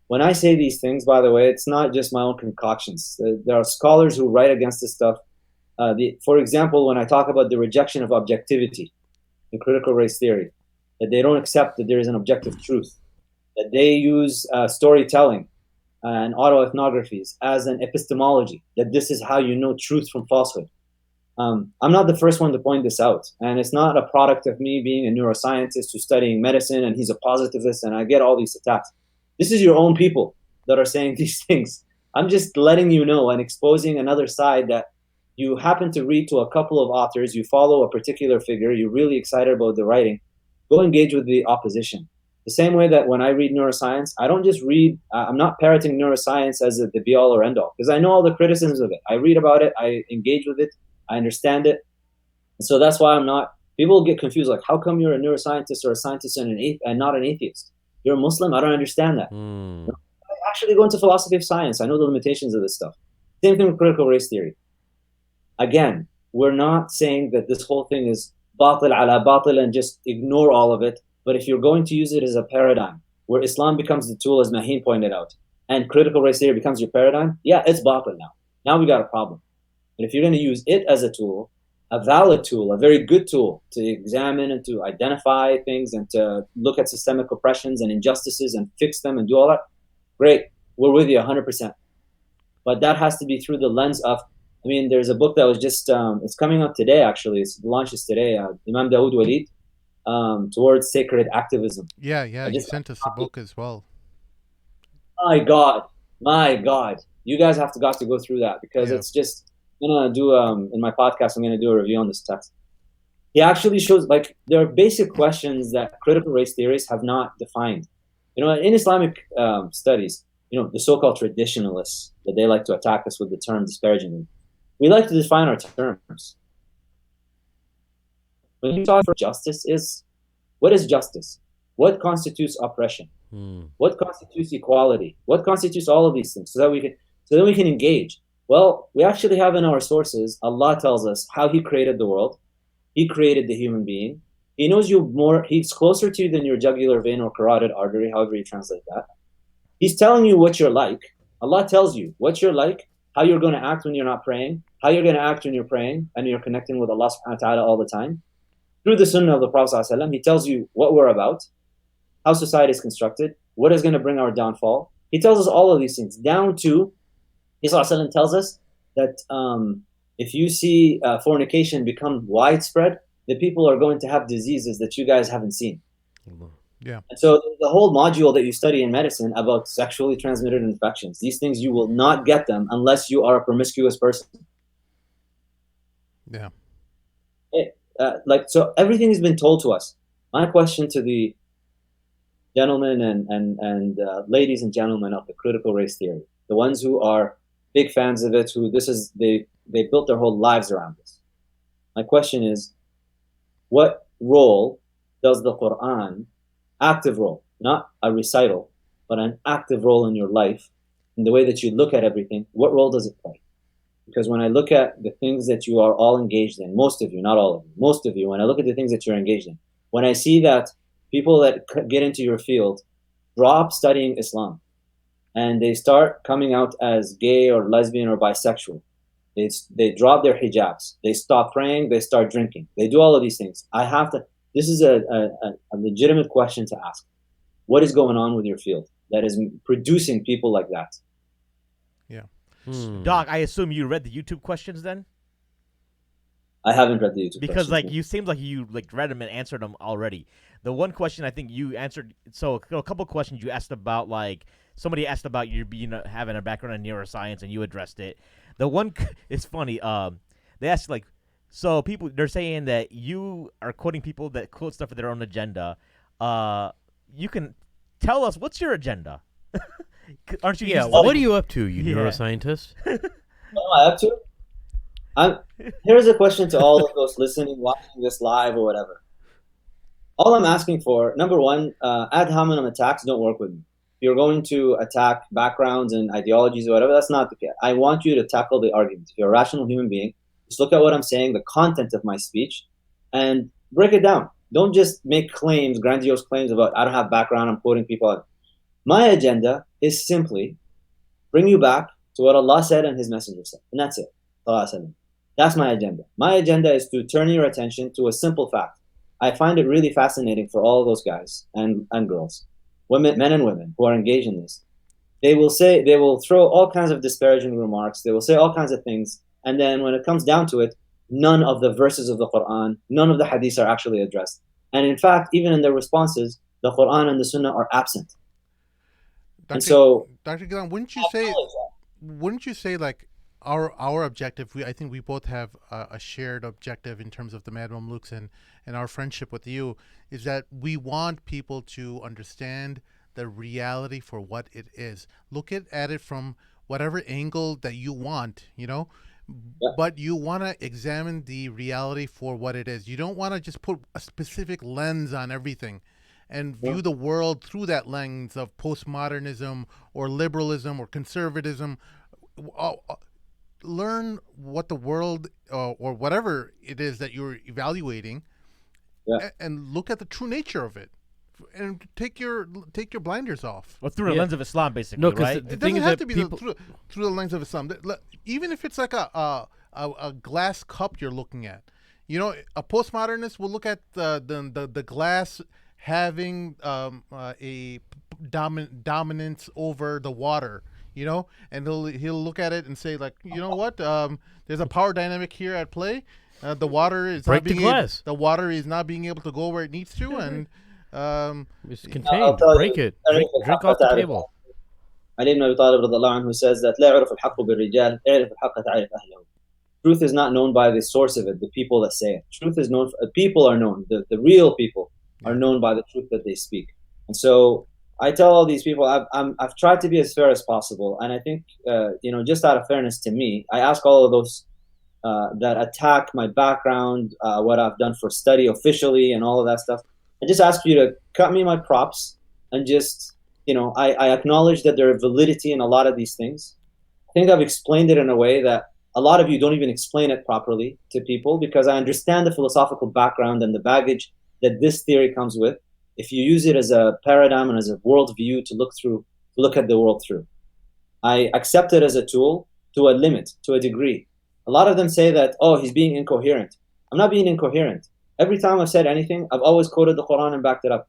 When I say these things, by the way, it's not just my own concoctions. There are scholars who write against this stuff. For example, when I talk about the rejection of objectivity in critical race theory, that they don't accept that there is an objective truth, that they use storytelling and autoethnographies as an epistemology, that this is how you know truth from falsehood. I'm not the first one to point this out, and it's not a product of me being a neuroscientist who's studying medicine and he's a positivist and I get all these attacks. This is your own people that are saying these things. I'm just letting you know and exposing another side that you happen to read to a couple of authors, you follow a particular figure, you're really excited about the writing, go engage with the opposition. The same way that when I read neuroscience, I don't just read, I'm not parroting neuroscience as the be-all or end-all, because I know all the criticisms of it. I read about it, I engage with it, I understand it. And so that's why people get confused, like, how come you're a neuroscientist or a scientist and not an atheist? You're a Muslim? I don't understand that. I actually go into philosophy of science. I know the limitations of this stuff. Same thing with critical race theory. Again, we're not saying that this whole thing is batil ala batil and just ignore all of it. But if you're going to use it as a paradigm, where Islam becomes the tool, as Maheen pointed out, and critical race theory becomes your paradigm, yeah, it's batil now. Now we got a problem. But if you're going to use it as a tool, a valid tool, a very good tool to examine and to identify things and to look at systemic oppressions and injustices and fix them and do all that, great. We're with you 100%. But that has to be through the lens of, there's a book that was just, it's coming up today, actually. It launches today, Imam Dawood Walid, Towards Sacred Activism. Yeah, you sent us a book as well. My God. You guys got to go through that, because it's just, I'm going to do, in my podcast, I'm going to do a review on this text. He actually shows, like, there are basic questions that critical race theorists have not defined. In Islamic studies, the so-called traditionalists, that they like to attack us with the term disparagingly, we like to define our terms. When you talk for justice, what is justice? What constitutes oppression? What constitutes equality? What constitutes all of these things? So that we can engage. Well, we actually have in our sources, Allah tells us how He created the world. He created the human being. He knows you more. He's closer to you than your jugular vein or carotid artery, however you translate that. He's telling you what you're like. Allah tells you what you're like, how you're going to act when you're not praying, how you're going to act when you're praying, and you're connecting with Allah subhanahu wa ta'ala all the time. Through the sunnah of the Prophet sallallahu alaihi wasallam, he tells you what we're about, how society is constructed, what is going to bring our downfall. He tells us all of these things, down to, he sallallahu alaihi wasallam tells us that if you see fornication become widespread, the people are going to have diseases that you guys haven't seen. Yeah. And so the whole module that you study in medicine about sexually transmitted infections, these things, you will not get them unless you are a promiscuous person. Yeah. So everything has been told to us. My question to the gentlemen and ladies and gentlemen of the critical race theory, the ones who are big fans of it, who they built their whole lives around this. My question is, what role does the Quran, active role, not a recital, but an active role in your life, in the way that you look at everything, what role does it play? Because when I look at the things that you are all engaged in, most of you, not all of you, most of you, when I look at the things that you're engaged in, when I see that people that get into your field drop studying Islam and they start coming out as gay or lesbian or bisexual, they drop their hijabs, they stop praying, they start drinking, they do all of these things. This is a legitimate question to ask. What is going on with your field that is producing people like that? Yeah. Doc, I assume you read the YouTube questions then? I haven't read the YouTube because questions. you seemed like you read them and answered them already. The one question I think you answered, so a couple questions you asked about, like somebody asked about you being having a background in neuroscience and you addressed it. The one, it's funny. They asked so they're saying that you are quoting people that quote stuff for their own agenda. You can tell us what's your agenda. Aren't you? Yeah. What are you up to, you neuroscientist? What am I up to? Here's a question to all of those listening, watching this live or whatever. All I'm asking for, number one, ad hominem attacks don't work with me. If you're going to attack backgrounds and ideologies or whatever, that's not the case. I want you to tackle the argument. If you're a rational human being, just look at what I'm saying, the content of my speech, and break it down. Don't just make claims, grandiose claims about, I don't have background, I'm quoting people. My agenda is simply bring you back to what Allah said and His Messenger said. And that's it. That's my agenda. My agenda is to turn your attention to a simple fact. I find it really fascinating for all those guys and girls, men and women who are engaged in this. They will throw all kinds of disparaging remarks. They will say all kinds of things. And then when it comes down to it, none of the verses of the Quran, none of the hadiths are actually addressed. And in fact, even in their responses, the Quran and the Sunnah are absent. Dr. Ghilan, wouldn't you say like our objective, I think we both have a shared objective in terms of the Mad Mamluks and our friendship with you, is that we want people to understand the reality for what it is. Look at it from whatever angle that you want, but you want to examine the reality for what it is. You don't want to just put a specific lens on everything and view the world through that lens of postmodernism or liberalism or conservatism. Learn what the world or whatever it is that you're evaluating, and look at the true nature of it, and take your blinders off. Well, through the lens of Islam, basically. No, because right? the It thing doesn't is have that to be people... through the lens of Islam. Even if it's like a glass cup you're looking at, a postmodernist will look at the glass having a dominance over the water, and he'll look at it and say, like, what, there's a power dynamic here at play. The water is the water is not being able to go where it needs to, and it's contained. Break it. Drink off the table. Ali ibn Abi Talib radiallahu anhu says that لا يعرف الحق بالرجال يعرف الحق تعرف أهله. Truth is not known by the source of it, the people that say it. Truth is known. People are known. The real people are known by the truth that they speak. And so I tell all these people, I've tried to be as fair as possible. And I think, just out of fairness to me, I ask all of those that attack my background, what I've done for study officially and all of that stuff. I just ask you to cut me my props and just, I acknowledge that there is validity in a lot of these things. I think I've explained it in a way that a lot of you don't even explain it properly to people, because I understand the philosophical background and the baggage that this theory comes with, if you use it as a paradigm and as a worldview to look at the world through. I accept it as a tool to a limit, to a degree. A lot of them say that, oh, he's being incoherent. I'm not being incoherent. Every time I've said anything, I've always quoted the Quran and backed it up.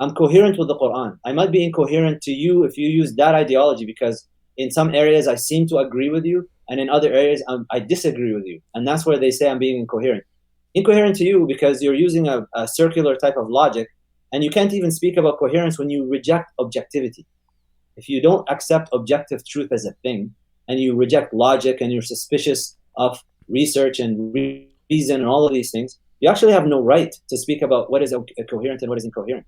I'm coherent with the Quran. I might be incoherent to you if you use that ideology, because in some areas I seem to agree with you, and in other areas I disagree with you. And that's where they say I'm being incoherent. Incoherent to you because you're using a circular type of logic, and you can't even speak about coherence when you reject objectivity. If you don't accept objective truth as a thing, and you reject logic, and you're suspicious of research and reason and all of these things, you actually have no right to speak about what is coherent and what is incoherent.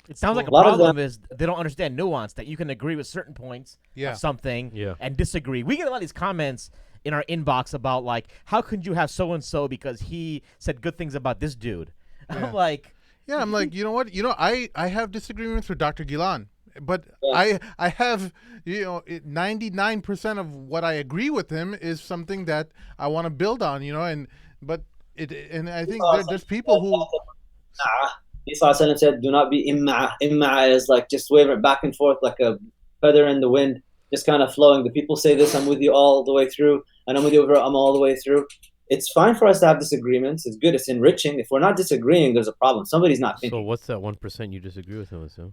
It sounds like a lot of problem them- is they don't understand nuance, that you can agree with certain points Yeah. of something Yeah. and disagree. We get a lot of these comments in our inbox about, like, how could you have so-and-so because he said good things about this dude? Yeah. I'm like, Yeah, I'm like, you know what? I have disagreements with Dr. Ghilan, but Yeah. I have, 99% of what I agree with him is something that I want to build on, and I think there's people who. Isa said, do not be imma. Imma is like just wavering back and forth like a feather in the wind, just kind of flowing. The people say this, I'm with you all the way through, and I'm with you over, I'm all the way through. It's fine for us to have disagreements. It's good. It's enriching. If we're not disagreeing, there's a problem. Somebody's not So thinking. what's that 1% you disagree with him with? So?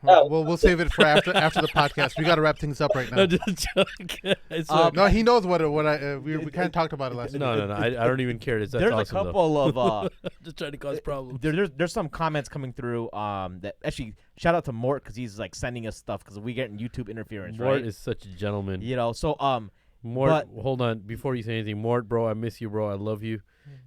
We'll save it for after the podcast. We got to wrap things up right now. No, just joking. It's No, he knows what we kind of talked about it last week. no. I don't even care. That's there's awesome, a couple of just trying to cause problems. there's some comments coming through that actually, shout out to Mort because he's like sending us stuff because we getting YouTube interference. Mort right? is such a gentleman. So Mort, but- hold on. Before you say anything, Mort, bro, I miss you, bro. I love you.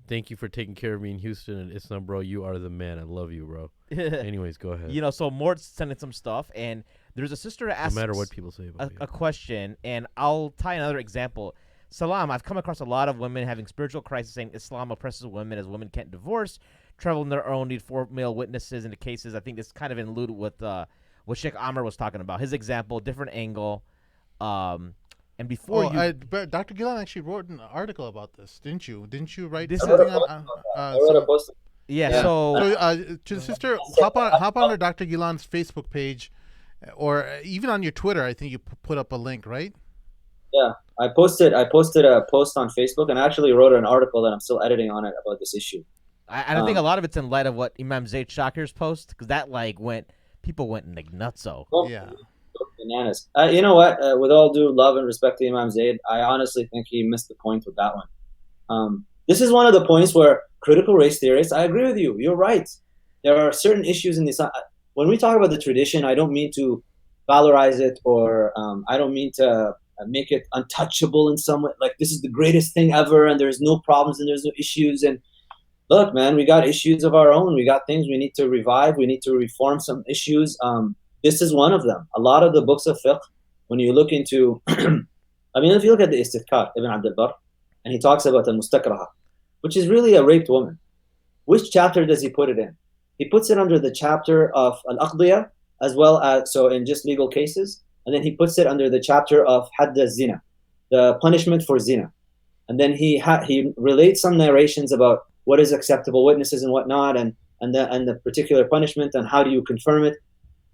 Thank you for taking care of me in Houston and Islam, bro. You are the man. I love you, bro. Anyways, go ahead. So Mort's sending some stuff, and there's a sister that No asks matter what people say about a question, and I'll tie another example. Salam, I've come across a lot of women having spiritual crisis saying Islam oppresses women as women can't divorce, travel on their own, need 4 male witnesses in the cases. I think this kind of in allude with what Sheikh Amr was talking about. His example, different angle. And before but Dr. Ghilan actually wrote an article about this, didn't you? Didn't you write This something is- on? I wrote a post. yeah, Yeah. so To the sister, hop on Dr. Ghilan's Facebook page, or even on your Twitter. I think you put up a link, right? Yeah, I posted a post on Facebook, and I actually wrote an article that I'm still editing on it about this issue. I think a lot of it's in light of what Imam Zayd Shakir's post, because that people went like nutso. Yeah. Bananas. You know what? With all due love and respect to Imam Zayd, I honestly think he missed the point with that one. This is one of the points where critical race theorists, I agree with you. You're right. There are certain issues in this. When we talk about the tradition, I don't mean to valorize it, or I don't mean to make it untouchable in some way. Like, this is the greatest thing ever, and there's no problems and there's no issues. And look, man, we got issues of our own. We got things we need to revive. We need to reform some issues. This is one of them. A lot of the books of fiqh, when you look into, if you look at the Istidkar, Ibn Abd al-Barr, and he talks about al-Mustakraha, which is really a raped woman. Which chapter does he put it in? He puts it under the chapter of al-Aqdiya, as well as, so in just legal cases, and then he puts it under the chapter of Hadd al-Zina, the punishment for zina. And then he relates some narrations about what is acceptable witnesses and whatnot, and the particular punishment, and how do you confirm it.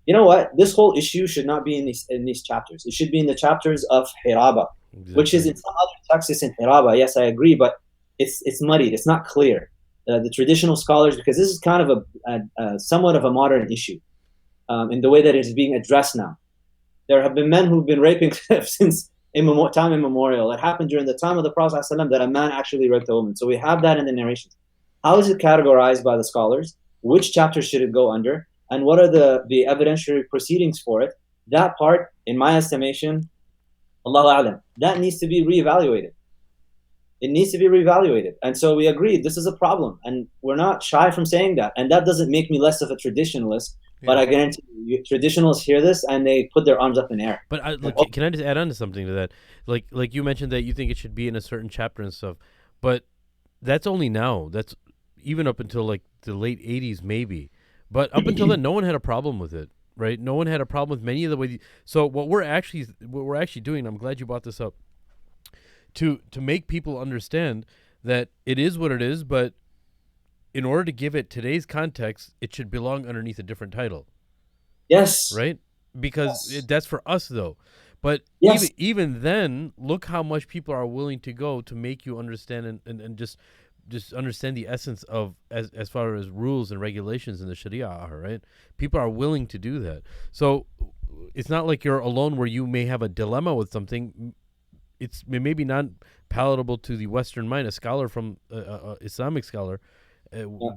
You know what? This whole issue should not be in these chapters. It should be in the chapters of Hiraba, which is in some other texts in Hiraba. Yes, I agree, but it's muddied. It's not clear. The traditional scholars, because this is kind of a somewhat of a modern issue in the way that it is being addressed now. There have been men who've been raping since time immemorial. It happened during the time of the Prophet ﷺ that a man actually raped a woman. So we have that in the narrations. How is it categorized by the scholars? Which chapter should it go under? And what are the evidentiary proceedings for it? That part, in my estimation, Allahu A'lam, that needs to be reevaluated. It needs to be reevaluated. And so we agreed, this is a problem. And we're not shy from saying that. And that doesn't make me less of a traditionalist. Yeah. But I guarantee you, traditionalists hear this and they put their arms up in the air. But can I just add on to something to that? Like you mentioned that you think it should be in a certain chapter and stuff. But that's only now. That's even up until like the late 80s maybe. But up until then, no one had a problem with it, right? No one had a problem with many of the ways. So what we're actually doing, I'm glad you brought this up, to make people understand that it is what it is, but in order to give it today's context, it should belong underneath a different title. Yes. Right? Because that's for us, though. But even then, look how much people are willing to go to make you understand and just understand the essence of as far as rules and regulations in the Sharia are, right? People are willing to do that. So it's not like you're alone where you may have a dilemma with something. It may be not palatable to the Western mind, a scholar from Islamic scholar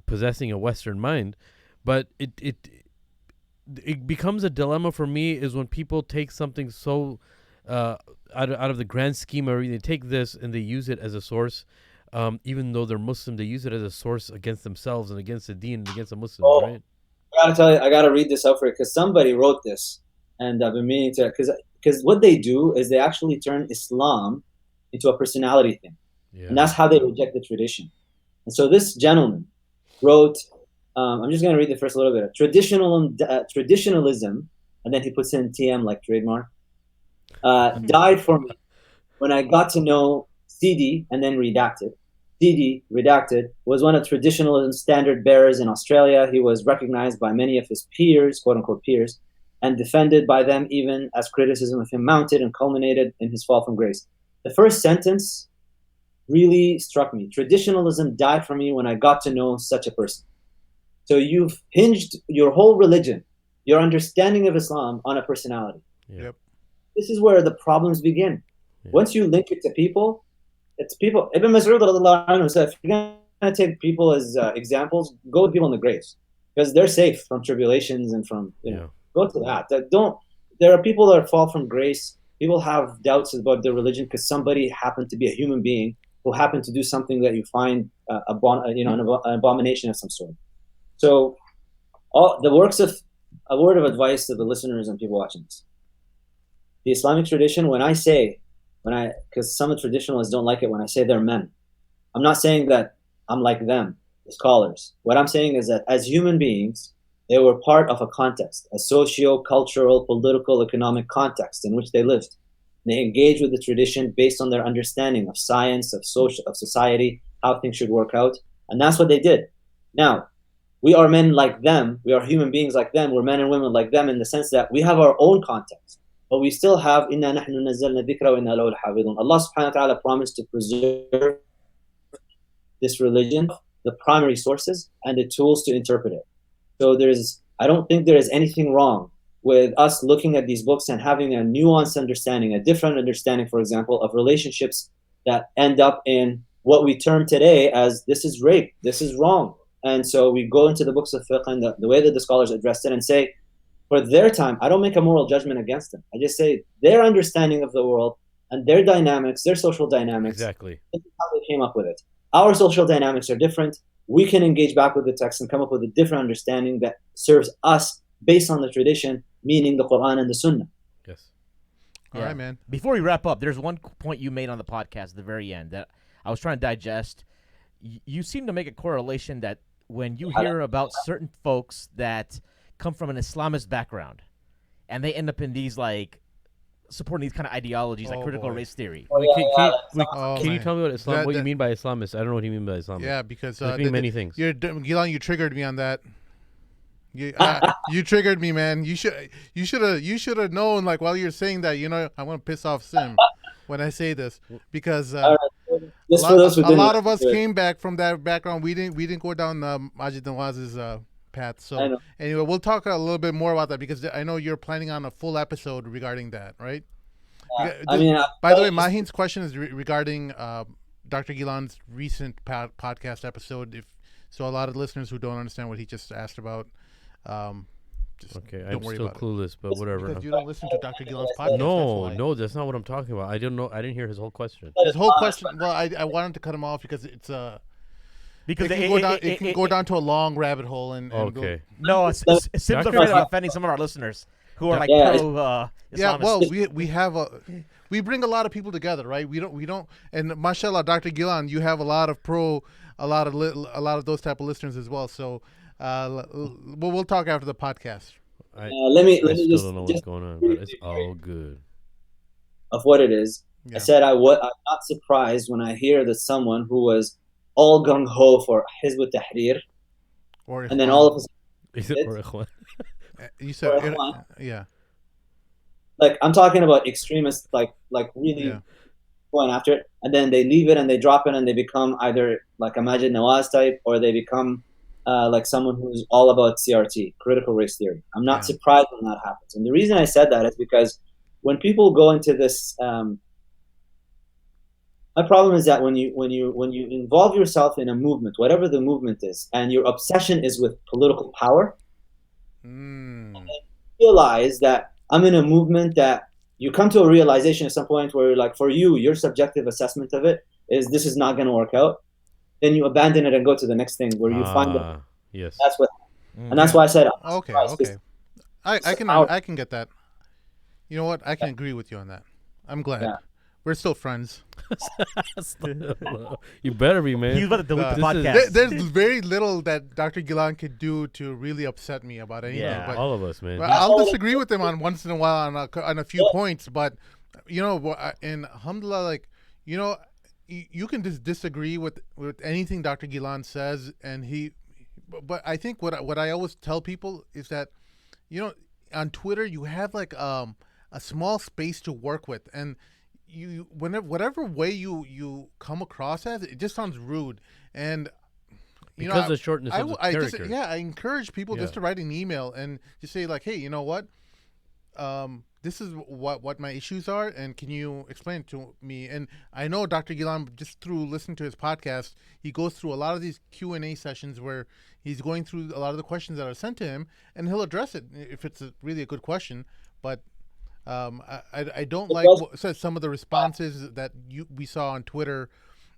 possessing a Western mind, but it becomes a dilemma for me is when people take something so out of the grand scheme, or they take this and they use it as a source, even though they're Muslim, they use it as a source against themselves and against the deen and against the Muslims, right? I gotta tell you, I gotta read this out for you because somebody wrote this, and I've been meaning to, because what they do is they actually turn Islam into a personality thing, and that's how they reject the tradition. And so this gentleman wrote, I'm just going to read the first little bit. Traditionalism, and then he puts in TM like trademark, died for me when I got to know CD, and then redacted. CD, redacted, was one of traditionalism's standard bearers in Australia. He was recognized by many of his peers, quote-unquote peers, and defended by them even as criticism of him mounted and culminated in his fall from grace. The first sentence really struck me. Traditionalism died for me when I got to know such a person. So you've hinged your whole religion, your understanding of Islam, on a personality. Yep. This is where the problems begin. Once you link it to people, it's people. Ibn Mas'ud radiallahu anhu said, if you're going to take people as examples, go with people in the graves, because they're safe from tribulations and from, go to that. There are people that fall from grace. People have doubts about their religion because somebody happened to be a human being who happened to do something that you find an abomination of some sort. So all the works of a word of advice to the listeners and people watching this. The Islamic tradition, because some of the traditionalists don't like it when I say they're men. I'm not saying that I'm like them, the scholars. What I'm saying is that as human beings, they were part of a context, a socio-cultural, political, economic context in which they lived. They engaged with the tradition based on their understanding of science, of society, how things should work out. And that's what they did. Now, we are men like them. We are human beings like them. We're men and women like them in the sense that we have our own context. But we still have, إِنَّا نَحْنُ نَزَّلْنَا الذِّكْرَ وَإِنَّا لَهُ لَحَافِظُونَ. Allah subhanahu wa ta'ala promised to preserve this religion, the primary sources, and the tools to interpret it. So I don't think there is anything wrong with us looking at these books and having a nuanced understanding, a different understanding, for example, of relationships that end up in what we term today as this is rape, this is wrong. And so we go into the books of fiqh and the way that the scholars addressed it and say, for their time, I don't make a moral judgment against them. I just say their understanding of the world and their dynamics, their social dynamics, exactly, this is how they came up with it. Our social dynamics are different. We can engage back with the text and come up with a different understanding that serves us based on the tradition, meaning the Quran and the Sunnah. Yes. All right, man. Before we wrap up, there's one point you made on the podcast at the very end that I was trying to digest. You seem to make a correlation that when you hear about certain folks that come from an Islamist background and they end up in these supporting these kind of ideologies like critical race theory. Can you tell me what Islam? What you mean by Islamist? I don't know what you mean by Islamist. Yeah, because many things. Ghilan, you triggered me on that. You triggered me, man. You should have known while you're saying that. I want to piss off Sim when I say this because a lot of us came back from that background. We didn't go down Majid Nawaz's path. So anyway, we'll talk a little bit more about that because I know you're planning on a full episode regarding that, right? By the way, Mahin's question is regarding Dr. Ghilan's recent podcast episode. So a lot of listeners who don't understand what he just asked about, I'm still clueless, but whatever. Because you don't listen to Dr. Ghilan's podcast. No, that's not what I'm talking about. I didn't hear his whole question. His whole question. Well, I wanted to cut him off because it's because it can go down to a long rabbit hole and okay. No, Sim's afraid of offending some of our listeners who are pro. Well, we bring a lot of people together, right? We don't, and mashallah, Dr. Ghilan, you have a lot of a lot of those type of listeners as well. So, we'll talk after the podcast. I still don't know what's going on, but it's all good. Of what it is, I said I'm not surprised when I hear that someone who was all gung ho for Hizb ut-Tahrir, Or and then all of a sudden, Is it or Ikhwan? you said or Ikhwan. yeah. Like I'm talking about extremists, like really Yeah. going after it, and then they leave it and they drop it and they become either like a Majid Nawaz type, or they become like someone who's all about CRT, critical race theory. I'm not surprised when that happens, and the reason I said that is because when people go into this, my problem is that when you involve yourself in a movement, whatever the movement is, and your obsession is with political power, realize that I'm in a movement that you come to a realization at some point where, like, for you, your subjective assessment of it is this is not going to work out. Then you abandon it and go to the next thing where you find that yes, that's what, and that's why I said Okay. I can get that. You know what? I can agree with you on that. I'm glad. Yeah. We're still friends. You better be, man. He's about to delete the This is- podcast. There's very little that Dr. Ghilan could do to really upset me about anything. Yeah. But all of us, man. well, I'll disagree with him on once in a while on a few points, but you know, and alhamdulillah, like, you know, you can just disagree with anything Dr. Ghilan says, and but I think what I always tell people is that, you know, on Twitter you have like a small space to work with, and whatever way you come across as, it just sounds rude, and because of the shortness of the character. I encourage people just to write an email and just say like, hey, you know what, this is what my issues are, and can you explain it to me? And I know Dr. Ghilan, just through listening to his podcast, he goes through a lot of these Q&A sessions where he's going through a lot of the questions that are sent to him, and he'll address it if it's really a good question. But I don't like some of the responses that we saw on Twitter.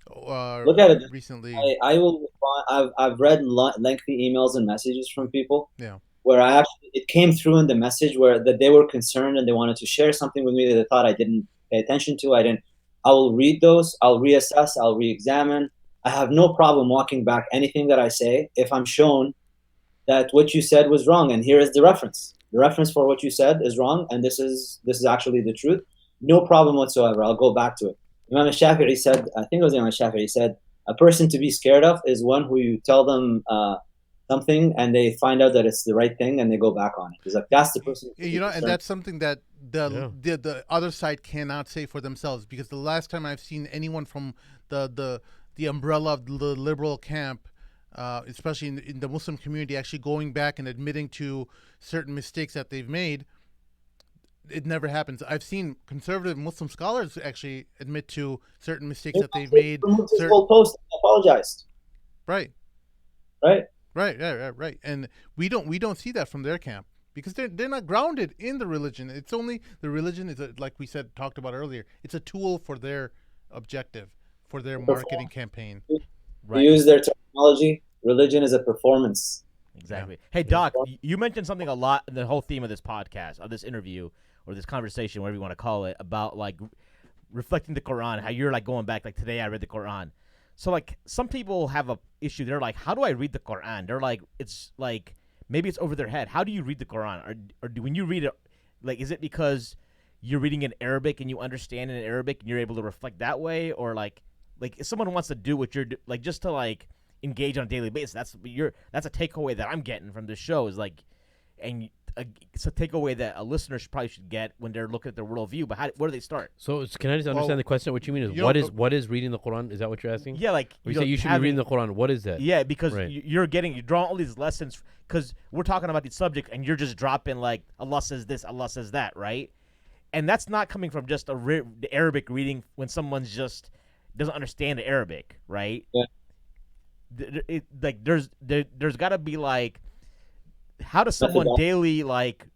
Look at it recently. I will respond. I've read lengthy emails and messages from people. Yeah. Where it came through in the message that they were concerned and they wanted to share something with me that they thought I didn't pay attention to. I will read those. I'll reassess. I'll re-examine. I have no problem walking back anything that I say if I'm shown that what you said was wrong, and here is the reference. The reference for what you said is wrong, and this is actually the truth. No problem whatsoever. I'll go back to it. Imam Shafi'i said, I think it was Imam Shafi'i said, a person to be scared of is one who you tell them something and they find out that it's the right thing and they go back on it. He's like, that's the person. You know, and that's something that the other side cannot say for themselves, because the last time I've seen anyone from the umbrella of the liberal camp, especially in the Muslim community, actually going back and admitting to certain mistakes that they've made, it never happens. I've seen conservative Muslim scholars actually admit to certain mistakes that they've made. This whole post, I apologized. Right. And we don't see that from their camp, because they're not grounded in the religion. It's only the religion is like we said, talked about earlier. It's a tool for their objective, for their marketing campaign. Right. Use their terminology. Religion is a performance. Exactly. Yeah. Hey, Doc, you mentioned something a lot in the whole theme of this podcast, of this interview, or this conversation, whatever you want to call it, about like reflecting the Quran, how you're like going back, like today I read the Quran. So like some people have a issue. They're like, how do I read the Quran? They're like, it's like, maybe it's over their head. How do you read the Quran? Or when you read it, like, is it because you're reading in Arabic and you understand in Arabic and you're able to reflect that way? Or like if someone wants to do what you're like, just to like engage on a daily basis, that's a takeaway that I'm getting from this show, is like, and it's a takeaway that a listener should get when they're looking at their worldview. But where do they start? So can I just understand the question? What you mean is what is reading the Quran? Is that what you're asking? Yeah, like you say you should be reading the Quran. What is that? Yeah, because you're drawing all these lessons, because we're talking about the subject and you're just dropping like Allah says this, Allah says that, right? And that's not coming from just the Arabic reading when someone's just doesn't understand the Arabic, right? Yeah. There's got to be like, how does someone daily like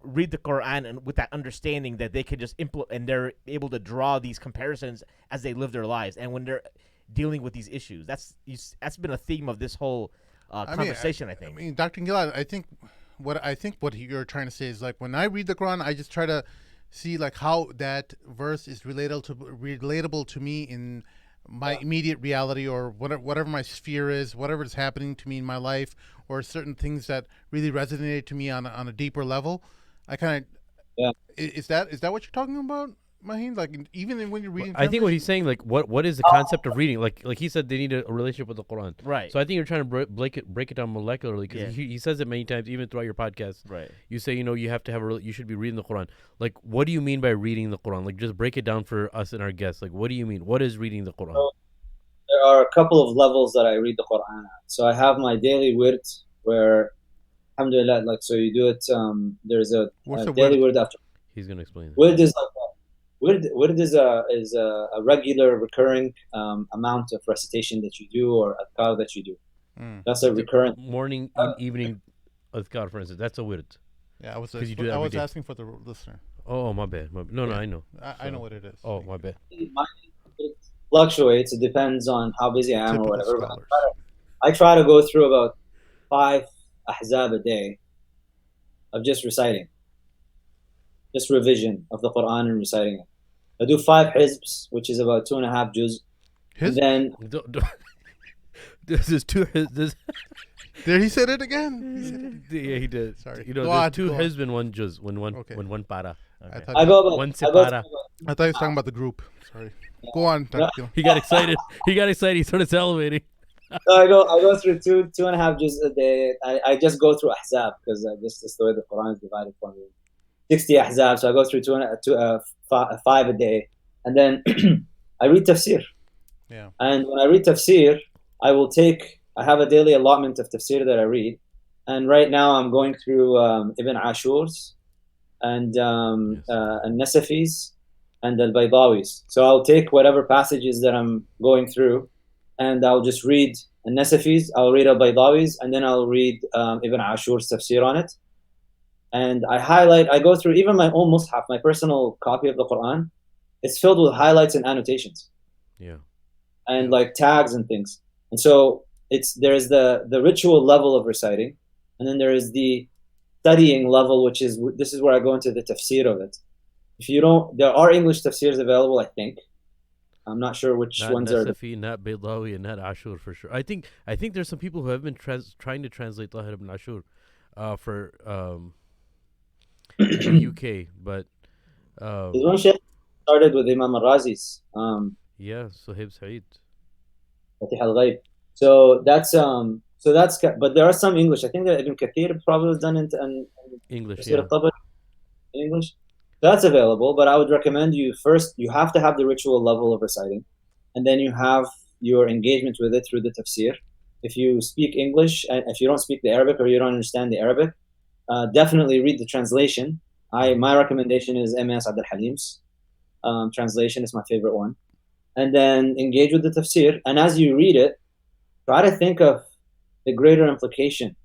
read the Quran and with that understanding that they can just implement and they're able to draw these comparisons as they live their lives and when they're dealing with these issues? That's been a theme of this whole conversation. I think. Dr. Ghilan, I think what you're trying to say is like, when I read the Quran, I just try to see like how that verse is relatable to me in my immediate reality, or whatever my sphere is, whatever is happening to me in my life, or certain things that really resonated to me on a deeper level. I kind of is that what you're talking about? Maheen, like even when you're reading, I think what he's saying, like, what is the concept of reading? Like he said, they need a relationship with the Quran. Right. So I think you're trying to break it down molecularly, because Yeah. he says it many times, even throughout your podcast. Right. You say, you have to have you should be reading the Quran. Like, what do you mean by reading the Quran? Like, just break it down for us and our guests. Like, what do you mean? What is reading the Quran? So, there are a couple of levels that I read the Quran at. So I have my daily wird, where, alhamdulillah, like, so you do it. There's a daily wird after. He's gonna explain it. Wird is like wird is a regular recurring amount of recitation that you do, or adhkar that you do. That's a recurrent morning and evening adhkar, for instance. That's a wird. Yeah, I was day. asking for the listener. Oh, my bad. No, I know. I know what it is. Oh, my bad. It fluctuates. It depends on how busy I am or Typical whatever. scholars. I try to go through about 5 ahzab a day of just reciting, just revision of the Quran and reciting it. I do 5 hizbs, which is about 2.5 juz. And then This is two. This, There, he said it again. yeah, he did. Sorry. There's two hizb and one juz, when one para. I Okay. thought, I go about, One I go separa. through I thought he was talking about the group. Sorry. Go on. Yeah. Tranquilo. He got excited. He started salivating. So I go through 2.5 juz a day. I just go through ahzab, because just the way the Quran is divided for me. 60 ahzab, so I go through 5 a day, and then I read tafsir. Yeah. And when I read tafsir, I have a daily allotment of tafsir that I read, and right now I'm going through Ibn Ashur's and Nasafi's and al-Baydawis. So I'll take whatever passages that I'm going through, and I'll just read Nasafi's, I'll read al-Baydawis, and then I'll read Ibn Ashur's tafsir on it. And I go through even my own mushaf, my personal copy of the Quran. It's filled with highlights and annotations. Yeah. And like tags and things. And so there's the ritual level of reciting, and then there is the studying level, this is where I go into the tafsir of it. There are English tafsirs available, I think. I'm not sure which ones are. Not Nasafi, not Baydawi, and not Ashur for sure. I think there's some people who have been trying to translate Tahir ibn Ashur for in the UK, but There's one sheikh started with Imam al-Razi's. yeah, Suhaib Saeed. Fatih al-Ghaib. So that's but there are some English. I think that Ibn Kathir probably was done in English, Tafsir yeah. al-Tabari in English. That's available, but I would recommend you have to have the ritual level of reciting, and then you have your engagement with it through the tafsir. If you speak English, and if you don't speak the Arabic or you don't understand the Arabic, definitely read the translation. My recommendation is M.S. Abdul Halim's translation. Is my favorite one. And then engage with the tafsir. And as you read it, try to think of the greater implication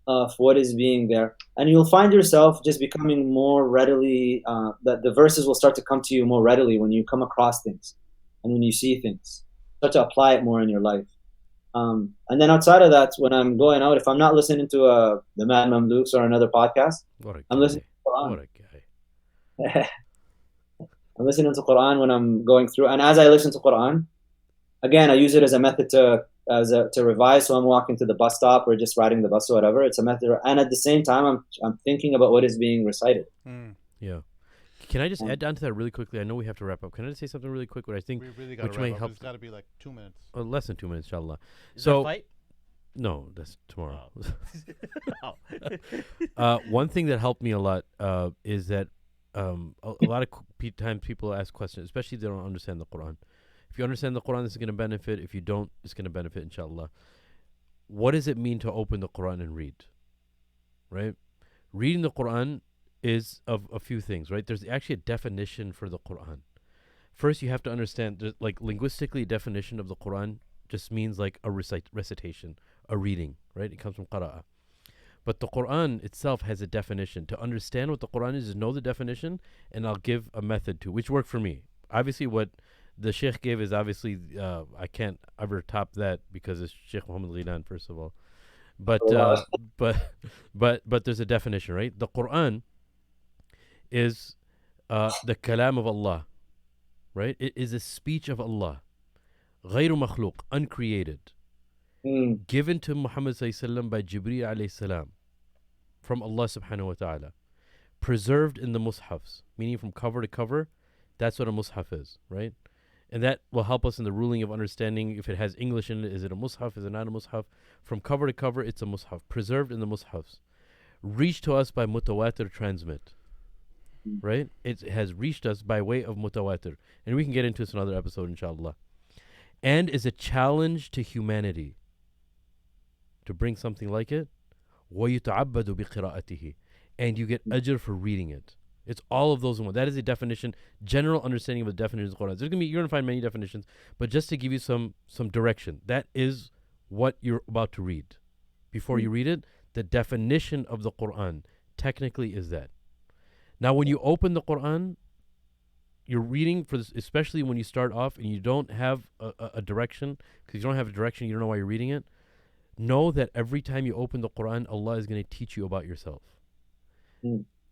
of what is being there. And you'll find yourself just becoming more readily, that the verses will start to come to you more readily when you come across things and when you see things. Start to apply it more in your life. And then outside of that, when I'm going out, if I'm not listening to the Mad Mamluks or another podcast, I'm listening to Quran. What a guy. I'm listening to Quran when I'm going through, and as I listen to Quran, again, I use it as a method to revise. So I'm walking to the bus stop or just riding the bus or whatever. It's a method, and at the same time, I'm thinking about what is being recited. Yeah. Can I just add on to that really quickly? I know we have to wrap up. Can I just say something really quick? What I think, We really got which to may wrap up. help. It's got to be like 2 minutes. Less than 2 minutes, inshallah. Is there a So fight? no, that's tomorrow. Oh. One thing that helped me a lot is that a lot of times people ask questions, especially if they don't understand the Quran. If you understand the Quran, this is going to benefit. If you don't, it's going to benefit, inshallah. What does it mean to open the Quran and read? Right? Reading the Quran is of a few things, right? There's actually a definition for the Quran. First, you have to understand, like linguistically, definition of the Quran just means like a recitation, a reading, right? It comes from qira'ah. But the Quran itself has a definition. To understand what the Quran is know the definition, and I'll give a method to, which worked for me. Obviously, what the Sheikh gave is obviously, I can't ever top that because it's Sheikh Mohamed Ghilan, first of all. But there's a definition, right? The Quran is the kalam of Allah, right? It is a speech of Allah. غير مخلوق, uncreated. Given to Muhammad sallallahu by Jibreel alayhi salam from Allah subhanahu wa ta'ala, preserved in the mushafs, meaning from cover to cover, That's what a mushaf is, right? And that will help us in the ruling of understanding if it has English in it. Is it a mushaf? Is it not a mushaf? From cover to cover, it's a mushaf, preserved in the mushafs. Reached to us by mutawatir transmit, right? It has reached us by way of mutawatir. And we can get into this in another episode, inshallah. And is a challenge to humanity to bring something like it. وَيُتَعَبَّدُ بِقِرَاءَتِهِ. And you get ajr for reading it. It's all of those in one. That is a definition, general understanding of the definitions of the Quran. You're gonna find many definitions, but just to give you some direction, that is what you're about to read. Before you read it, the definition of the Quran technically is that. Now, when you open the Quran, you're reading for this, especially when you start off and you don't have a direction, because you don't have a direction, you don't know why you're reading it. Know that every time you open the Quran, Allah is going to teach you about yourself.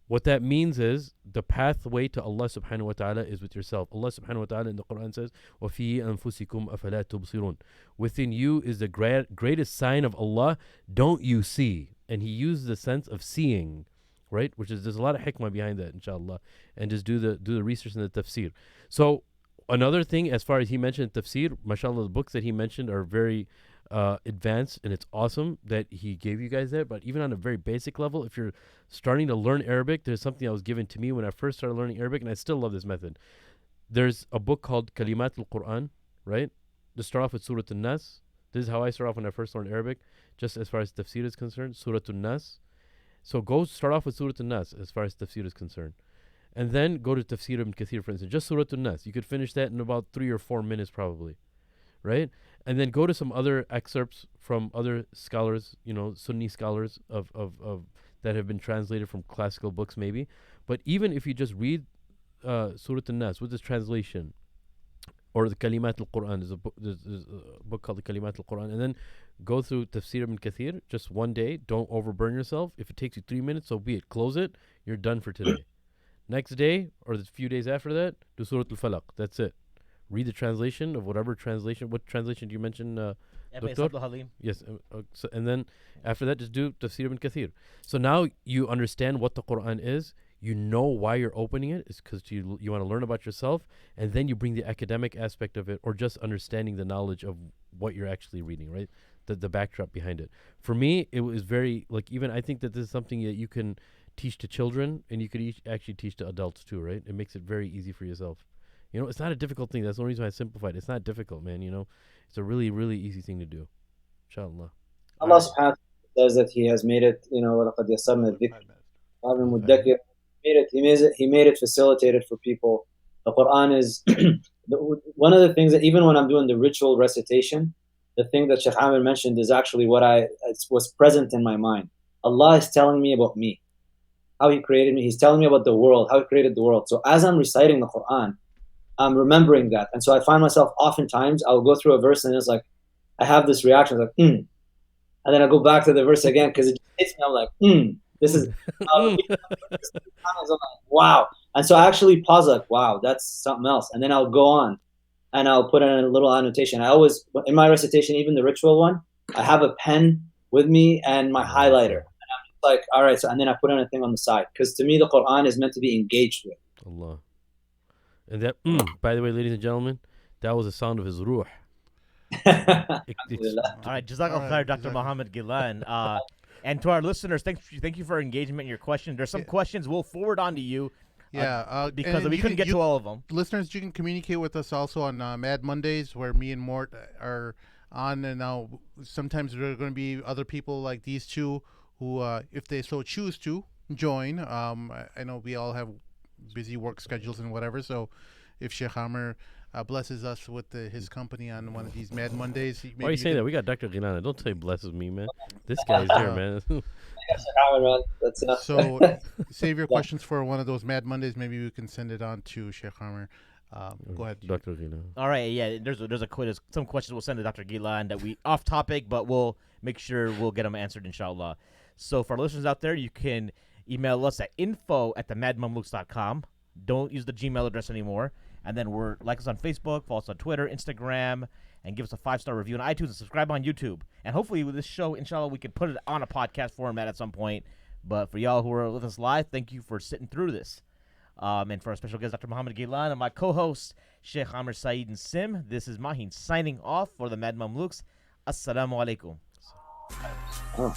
What that means is the pathway to Allah subhanahu wa ta'ala is with yourself. Allah subhanahu wa ta'ala in the Quran says, وَفِي أَنفُسِكُمْ أَفَلَا تُبْصِرُونَ. Within you is the greatest sign of Allah, don't you see? And he used the sense of seeing, right? Which is, there's a lot of hikmah behind that, inshallah. And just do the research in the tafsir. So another thing, as far as he mentioned tafsir, mashallah, the books that he mentioned are very advanced, and it's awesome that he gave you guys that. But even on a very basic level, if you're starting to learn Arabic, there's something that was given to me when I first started learning Arabic, and I still love this method. There's a book called Kalimat al-Quran, right? To start off with Surah An-Nas. This is how I start off when I first learned Arabic, just as far as tafsir is concerned, Surah An-Nas. So go start off with Surah An-Nas as far as tafsir is concerned. And then go to Tafsir ibn Kathir, for instance, just Surah An-Nas. You could finish that in about 3 or 4 minutes probably, right? And then go to some other excerpts from other scholars, Sunni scholars of that have been translated from classical books maybe. But even if you just read Surah An-Nas with this translation, or the Kalimat al-Quran, there's a book called the Kalimat al-Quran, and then go through Tafsir ibn Kathir just one day. Don't overburn yourself. If it takes you 3 minutes, so be it. Close it. You're done for today. Next day, or the few days after that, do Surah al-Falaq. That's it. Read the translation of whatever translation. What translation do you mention, Doctor? Yes. And then after that, just do Tafsir ibn Kathir. So now you understand what the Quran is. You know why you're opening it. It's because you want to learn about yourself. And then you bring the academic aspect of it, or just understanding the knowledge of what you're actually reading, right? The backdrop behind it. For me, it was very, even I think that this is something that you can teach to children, and you could actually teach to adults too, right? It makes it very easy for yourself. It's not a difficult thing. That's the only reason I simplified it. It's not difficult, man. It's a really, really easy thing to do. Inshallah. Allah subhanahu wa ta'ala says that He has made it, وَلَقَدْ يَسَّرْنَا الذِّكْرَ. He made it facilitated for people. The Quran is one of the things that, even when I'm doing the ritual recitation, the thing that Sheikh Amir mentioned is actually what was present in my mind. Allah is telling me about me, how He created me. He's telling me about the world, how He created the world. So as I'm reciting the Quran, I'm remembering that. And so I find myself oftentimes, I'll go through a verse and it's like, I have this reaction, it's like, And then I go back to the verse again because it just hits me. I'm like, this is, wow. And so I actually pause, like, wow, that's something else. And then I'll go on and I'll put in a little annotation. I always, in my recitation, even the ritual one, I have a pen with me and my highlighter. And I'm just like, all right. So, and then I put in a thing on the side. Because to me, the Quran is meant to be engaged with. Allah. And that, by the way, ladies and gentlemen, that was the sound of his ruh. All right, Jazakallah khair, Dr. Mohamed Ghilan. And to our listeners, thank you for engagement and your questions. There's some questions we'll forward on to you. Because we couldn't get to all of them. Listeners, you can communicate with us also on Mad Mondays, where me and Mort are on. And now sometimes there are going to be other people like these two who, if they so choose to, join. I know we all have busy work schedules and whatever. So if Sheikh Amir blesses us with his company on one of these Mad Mondays. Why are you saying that? We got Dr. Ghilan. Don't say blesses me, man. This guy's here, man. That's enough. So save your questions for one of those Mad Mondays. Maybe we can send it on to Sheikh Amir. Go ahead, Dr. Ghilan. All right, yeah. There's some questions we'll send to Dr. Ghilan that we off topic, but we'll make sure we'll get them answered, inshallah. So for our listeners out there, you can email us at info@madmamluks.com. Don't use the Gmail address anymore. And then like us on Facebook, follow us on Twitter, Instagram, and give us a 5-star review on iTunes and subscribe on YouTube. And hopefully with this show, inshallah, we can put it on a podcast format at some point. But for y'all who are with us live, thank you for sitting through this. And for our special guest, Dr. Mohamed Ghilan, and my co-host, Sheikh Amr Saeed and Sim, this is Mahin signing off for the Mad Mamluks. Assalamu alaikum. Oh.